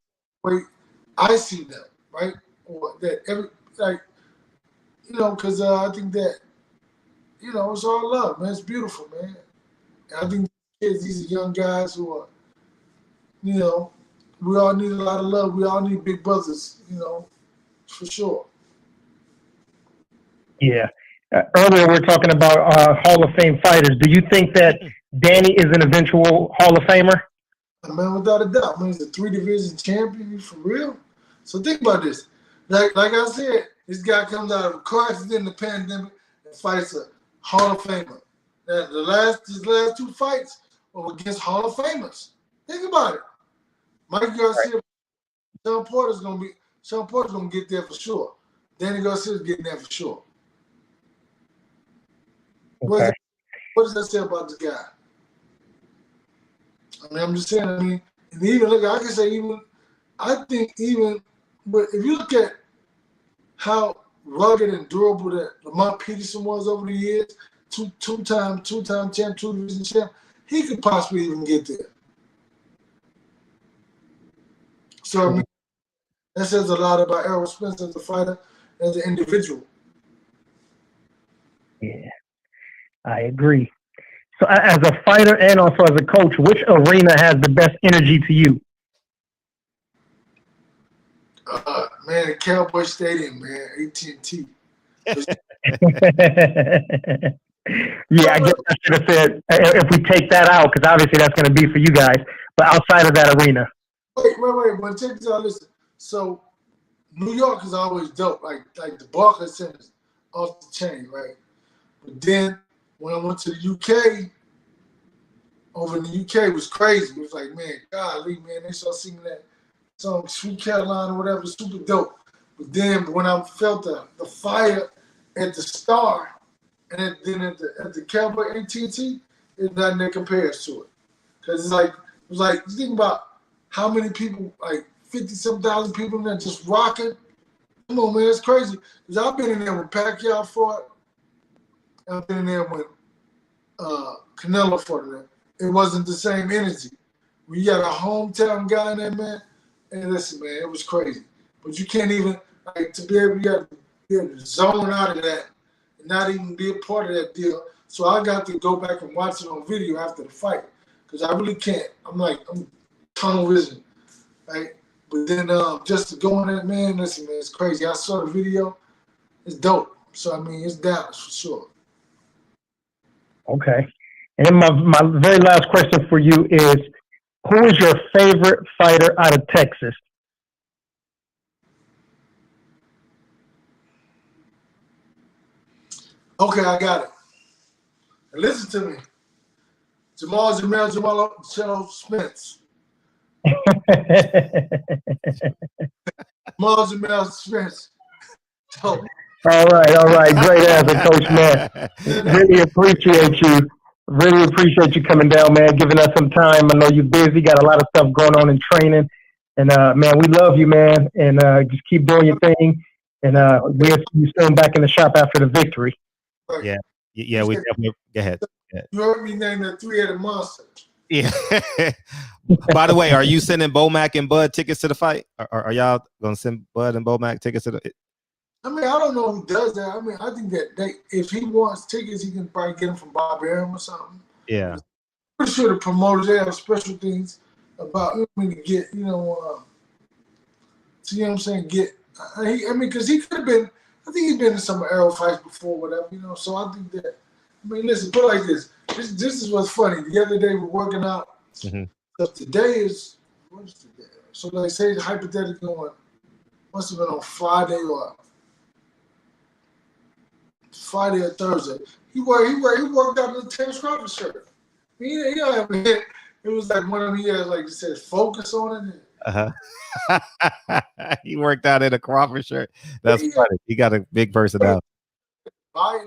the way I see them, right? Or that because I think that, it's all love, man. It's beautiful, man. And I think these are young guys who are, we all need a lot of love. We all need big brothers, for sure. Yeah. Earlier we were talking about Hall of Fame fighters. Do you think that Danny is an eventual Hall of Famer? Man, without a doubt. He's a 3-division champion, for real. So think about this. Like I said, this guy comes out of a car accident in the pandemic and fights a Hall of Famer. Now, his last 2 fights were against Hall of Famers. Think about it. Mike Garcia, Sean Porter's gonna get there for sure. Danny Garcia's getting there for sure. Okay. What does that say about the guy? I'm just saying, and even look, I can say I think but if you look at how rugged and durable that Lamont Peterson was over the years, two-time champ, 2-division champ, he could possibly even get there. So that says a lot about Errol Spence as a fighter, as an individual. Yeah, I agree. So as a fighter and also as a coach, which arena has the best energy to you? Man, the Cowboy Stadium, man, AT&T. Yeah, I guess I should have said if we take that out, because obviously that's going to be for you guys. But outside of that arena, Wait. But check this out. Listen. So New York is always dope. Like the Barclays Center is off the chain, right? But then when I went to the UK, over in the UK it was crazy. It was like, man, golly, man, they started singing that song Sweet Caroline or whatever, super dope. But then when I felt the fire at the Star and then at the Cowboy AT&T, it's nothing that compares to it. Because it was like you think about how many people, like 50-some thousand people in there just rocking. Come on, man, it's crazy. Because I've been in there when Pacquiao fought. I've been in there when Canelo fought. It wasn't the same energy. When you got a hometown guy in there, man, and listen, man, it was crazy. But you can't even, like, to be able to zone out of that and not even be a part of that deal. So I got to go back and watch it on video after the fight because I really can't. I'm tunnel vision, right? But then just to go in there, man, listen, man, it's crazy. I saw the video. It's dope. So, I mean, it's Dallas for sure. okay. And then my very last question for you is, who is your favorite fighter out of Texas? Okay, I got it. And listen to me. Jermell Spence. Jermell Spence. So, All right. Great answer, Coach, man. Really appreciate you. Really appreciate you coming down, man, giving us some time. I know you're busy, got a lot of stuff going on in training. And, man, we love you, man. And just keep doing your thing. And we'll see you soon back in the shop after the victory. Yeah, we definitely. Go ahead. You heard me name that three-headed monster. Yeah. By the way, are you sending Bomac and Bud tickets to the fight? Are y'all gonna send Bud and Bomac tickets to the? I mean, I don't know who does that. I mean, I think that if he wants tickets, he can probably get them from Barbershop or something. Yeah. Pretty sure the promoters, they have special things about him to get, see what I'm saying? Because he could have been, I think he's been in some arrow fights before, whatever, so I think that, listen, put it like this. This is what's funny. The other day we're working out. Mm-hmm. So today is, what is today? So like say hypothetically on, must have been on Friday or Thursday. He worked out in the Terrence Crawford shirt. He don't have a hit. It was like one of them, he has like it says focus on it. He worked out in a Crawford shirt. That's funny. He got a big personality. Come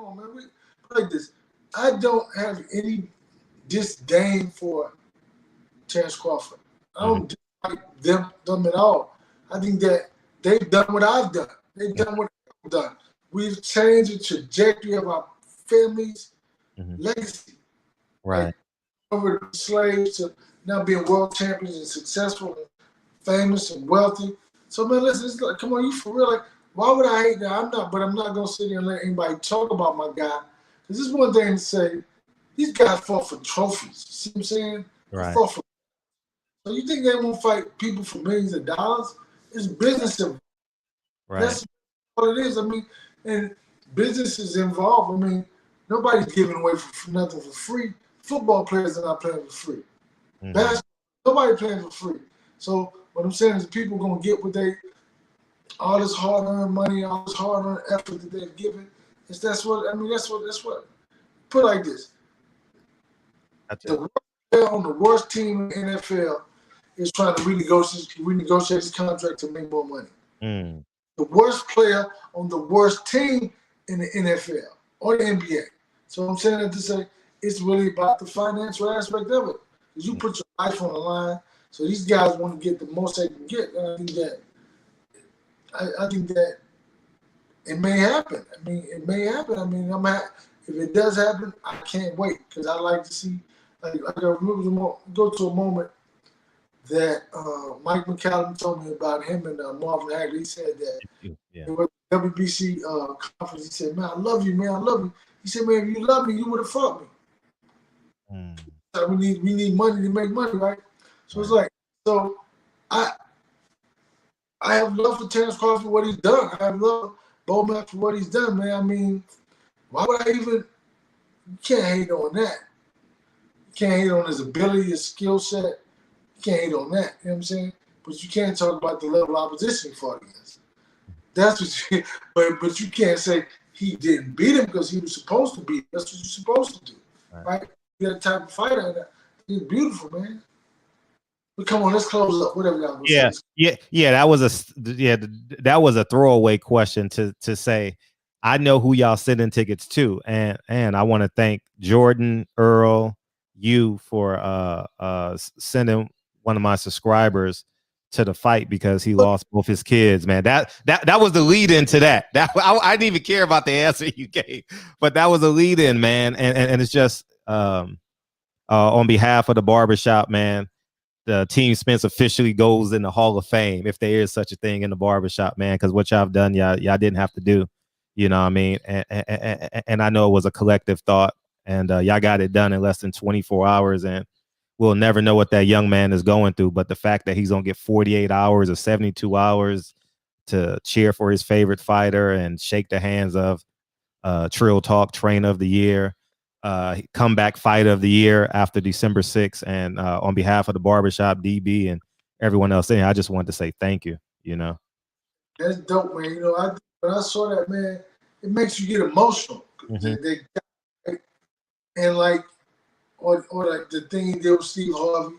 on, man. Like this. I don't have any disdain for Terrence Crawford. I don't dislike them at all. I think that they've done what I've done. They've done what I've done. We've changed the trajectory of our family's legacy. Right. Like, over the slaves to now being world champions and successful and famous and wealthy. So, man, listen, it's like, come on, you for real? Like, why would I hate that? I'm not going to sit here and let anybody talk about my guy. Because this is one thing to say, these guys fought for trophies. You see what I'm saying? Right. So you think they won't fight people for millions of dollars? It's business. Right. That's all it is. And business is involved. Nobody's giving away for nothing for free. Football players are not playing for free. Basketball, nobody playing for free. So what I'm saying is people going to get what all this hard-earned money, all this hard-earned effort that they've given. That's what. Put it like this. The worst player on the worst team in the NFL is trying to renegotiate his contract to make more money. The worst player on the worst team in the NFL or the NBA. So I'm saying that to say it's really about the financial aspect of it. Because you put your life on the line, so these guys want to get the most they can get. And I think that it may happen. It may happen. If it does happen, I can't wait because I like to see. Like I remember go to a moment that Mike McCallum told me about him and Marvin Hagler. He said that in the WBC conference, he said, "Man, I love you, man. I love you." He said, "Man, if you love me, you would have fought me." So we need money to make money, right? So it's like, so I have love for Terrence Crawford for what he's done. I have love for Bomac for what he's done, man. I mean, why would I even? You can't hate on that. You can't hate on his ability, his skill set. You can't hate on that. You know what I'm saying? But you can't talk about the level of opposition he fought against. That's what you. But you can't say he didn't beat him because he was supposed to beat him. That's what you're supposed to do, right? You're that type of fighter. And he's beautiful, man. But come on, let's close up. Whatever y'all Yeah, say. yeah. That was a throwaway question to say. I know who y'all sending tickets to, and I want to thank Jordan, Earl, you for sending one of my subscribers to the fight because he lost both his kids. Man, that was the lead into that. I didn't even care about the answer you gave, but that was a lead in, man. And it's just on behalf of the Barbershop, man. The Team Spence officially goes in the Hall of Fame, if there is such a thing in the Barbershop, man, because what y'all have done, y'all didn't have to do. You know what I mean? And I know it was a collective thought, and y'all got it done in less than 24 hours, and we'll never know what that young man is going through. But the fact that he's going to get 48 hours or 72 hours to cheer for his favorite fighter and shake the hands of Trill Talk Trainer of the Year, comeback fighter of the year after December 6th. And on behalf of the Barbershop, DB, and everyone else in here, I just wanted to say thank you, you know. That's dope, man. You know, when I saw that, man, it makes you get emotional. Mm-hmm. And like, or like the thing he did with Steve Harvey,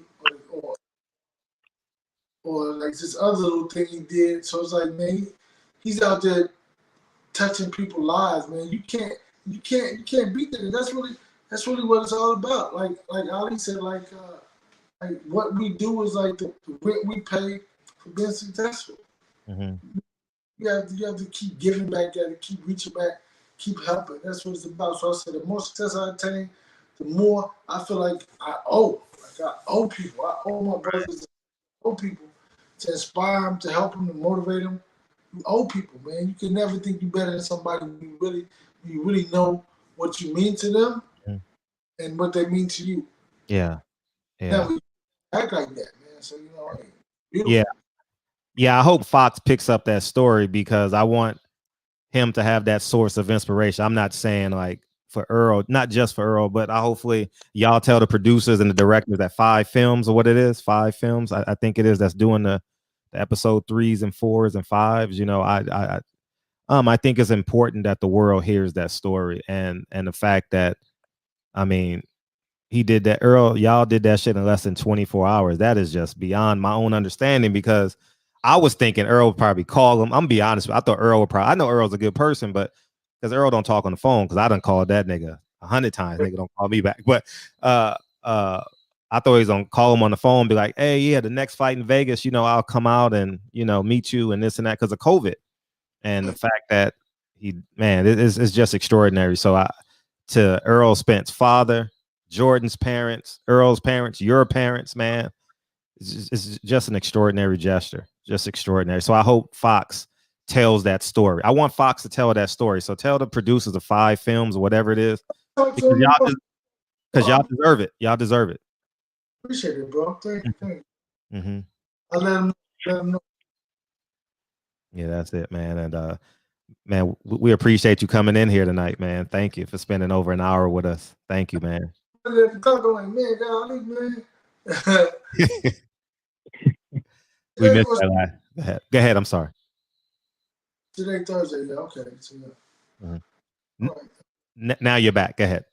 or like this other little thing he did. So it's like, man, he's out there touching people's lives, man. You can't beat that. That's really what it's all about. Like Ali said, like what we do is like the rent we pay for being successful. Mm-hmm. You have to keep giving back, you have to keep reaching back, keep helping. That's what it's about. So I said, the more success I attain, the more I feel like I owe. Like I owe people. I owe my brothers. I owe people to inspire them, to help them, to motivate them. You owe people, man. You can never think you're better than somebody when you really know what you mean to them and what they mean to you. Yeah. Never act like that, man. So, you know, beautiful. Yeah. Yeah, I hope Fox picks up that story because I want him to have that source of inspiration. I'm not saying like for Earl, not just for Earl, but hopefully y'all tell the producers and the directors that 5 films or what it is, 5 films, I think it is, that's doing the episode 3s and 4s and 5s. You know, I think it's important that the world hears that story and the fact that, I mean, he did that. Earl, y'all did that shit in less than 24 hours. That is just beyond my own understanding because I was thinking Earl would probably call him. I'm gonna be honest with you. I thought Earl would probably, I know Earl's a good person, but because Earl don't talk on the phone, because I done called that nigga 100 times. Nigga don't call me back. But I thought he was gonna call him on the phone and be like, hey, yeah, the next fight in Vegas, you know, I'll come out and, you know, meet you and this and that because of COVID. And the fact that it's just extraordinary. So to Earl Spence's father, Jordan's parents, Earl's parents, your parents, man, it's just an extraordinary gesture. Just extraordinary. So I hope Fox tells that story. I want Fox to tell that story. So tell the producers of 5 films or whatever it is. Because y'all deserve it. Y'all deserve it. Appreciate it, bro. Thank you. Mm-hmm. I let them know. Yeah, that's it, man. And man, we appreciate you coming in here tonight, man. Thank you for spending over an hour with us. Thank you, man. We missed that line. Go ahead. I'm sorry. Today, Thursday. Yeah, okay. So, yeah. Right. Now you're back. Go ahead.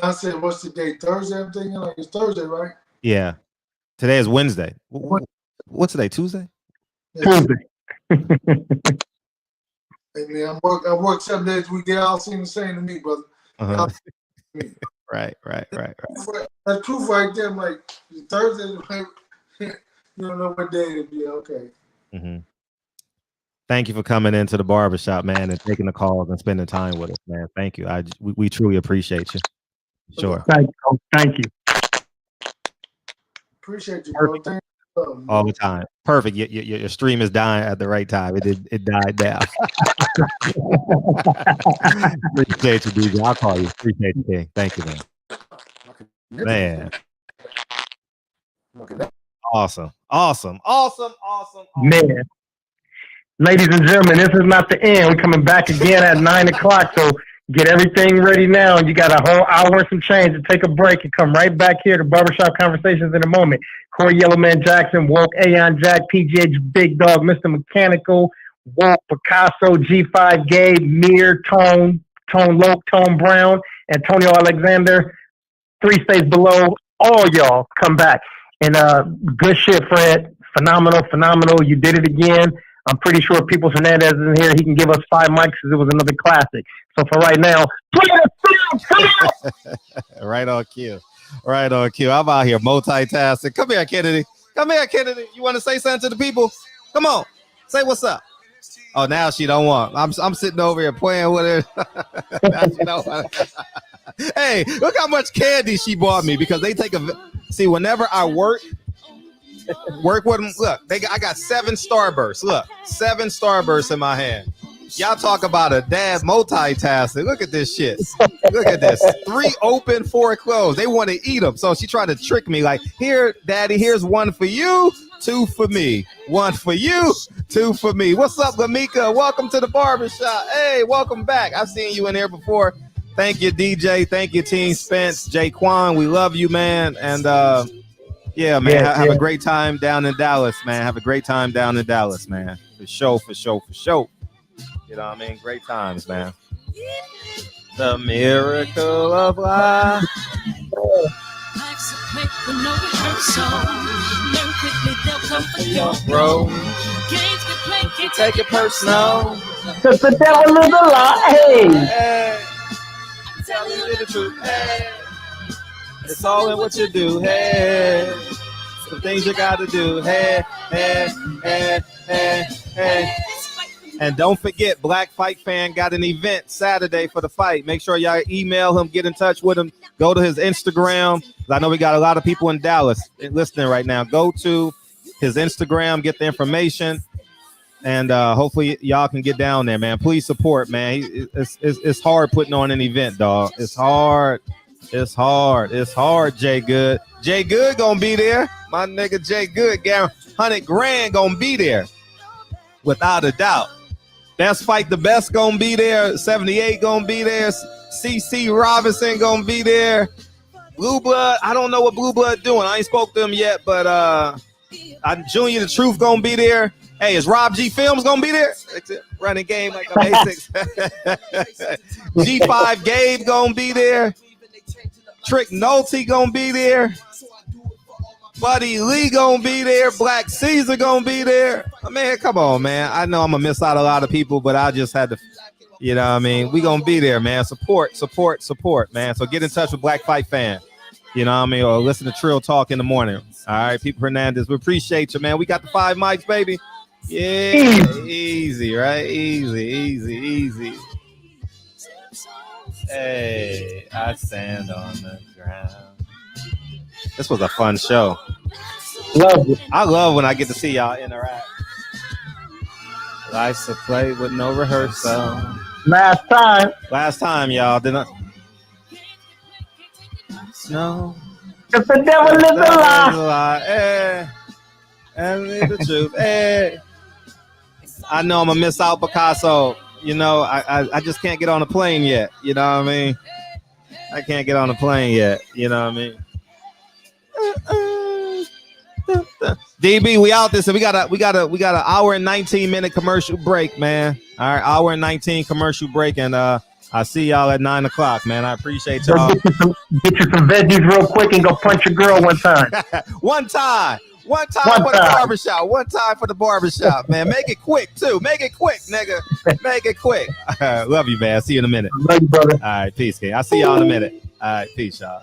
I said, what's the date? Thursday? I'm thinking like it's Thursday, right? Yeah. Today is Wednesday. What's today? Tuesday? Tuesday. Hey, man, I work 7 days a week. They all seem the same to me, brother. Uh-huh. Right. That's proof right there. I'm like, Thursday, like, you don't know what day it'll be. Okay. Mm-hmm. Thank you for coming into the barbershop, man, and taking the calls and spending time with us, man. Thank you. We truly appreciate you. Sure. Thank you. Appreciate you, bro. Thank you. All the time. Perfect. Your stream is dying at the right time. It died down. Appreciate you, DJ. I'll call you. Appreciate you, King. Thank you, man. Man. Awesome. Man. Ladies and gentlemen, this is not the end. We're coming back again at 9 o'clock. So get everything ready now. You got a whole hour and some change to take a break and come right back here to Barbershop Conversations in a moment. Corey Yellowman Jackson, Woke, Aeon Jack, PGH Big Dog, Mr. Mechanical, Woke, Picasso, G5, Gabe, Mir, Tone Loke, Tone Brown, Antonio Alexander, 3 states below. All y'all come back. And good shit, Fred. Phenomenal. You did it again. I'm pretty sure Peoples Hernandez is in here. He can give us 5 mics because it was another classic. So for right now, right on cue. I'm out here multitasking. Come here, Kennedy. You want to say something to the people? Come on. Say what's up. Oh, now she don't want. I'm sitting over here playing with her. Now she don't want. Hey, look how much candy she bought me because they take see, whenever I work with them. Look, I got 7 Starbursts. Look, 7 Starbursts in my hand. Y'all talk about a dad multitasking. Look at this shit. Look at this. 3 open, 4 closed. They want to eat them. So she tried to trick me like, here, daddy, here's 1 for you, 2 for me. 1 for you, 2 for me. What's up, Lamika? Welcome to the barbershop. Hey, welcome back. I've seen you in here before. Thank you, DJ. Thank you, Team Spence. Jaquan, we love you, man. And yeah, man, have a great time down in Dallas, man. Have a great time down in Dallas, man. For sure. You know what I mean? Great times, man. The miracle of life. Bro, take it personal. Cause the devil is a lie. Hey. Tell you the truth. Hey. It's all in what you do. Hey. Some things you gotta do. Hey. And don't forget, Black Fight Fan got an event Saturday for the fight. Make sure y'all email him, get in touch with him. Go to his Instagram. I know we got a lot of people in Dallas listening right now. Go to his Instagram, get the information, and hopefully y'all can get down there, man. Please support, man. It's hard putting on an event, dog. It's hard, Jay Good. Jay Good gonna be there. My nigga Jay Good, 100 grand gonna be there. Without a doubt. Best Fight the Best gonna be there. 78 gonna be there. CC Robinson gonna be there. Blue Blood, I don't know what Blue Blood doing. I ain't spoke to him yet, but Junior the Truth gonna be there. Hey, is Rob G Films gonna be there? Running game like a basics. G5 Gabe gonna be there. Trick Nolte gonna be there. Buddy Lee gonna be there. Black Caesar gonna be there. Man, come on, man. I know I'm gonna miss out a lot of people, but I just had to, you know what I mean? We gonna be there, man. Support, man. So get in touch with Black Fight Fan, you know what I mean? Or listen to Trill Talk in the morning. All right, People Hernandez, we appreciate you, man. We got the 5 mics, baby. Yeah, easy, right? Easy. Hey, I stand on the ground. This was a fun show. Love it. I love when I get to see y'all interact. Life's a play with no rehearsal. Last time, y'all. Didn't no. Cause the devil is a lie. Hey. And the truth. Hey. I know I'm gonna miss out Picasso. You know, I just can't get on a plane yet. You know what I mean? I can't get on a plane yet. You know what I mean? DB, we out this, and we got an hour and 19-minute commercial break, man. All right, hour and 19 commercial break, and I see y'all at 9 o'clock, man. I appreciate y'all. Get you some veggies real quick and go punch a girl one time. One time for the barbershop. One time for the barbershop, man. Make it quick, too. Make it quick, nigga. Make it quick. Love you, man. See you in a minute. Love you, brother. All right, peace, King. I'll see y'all in a minute. All right, peace, y'all.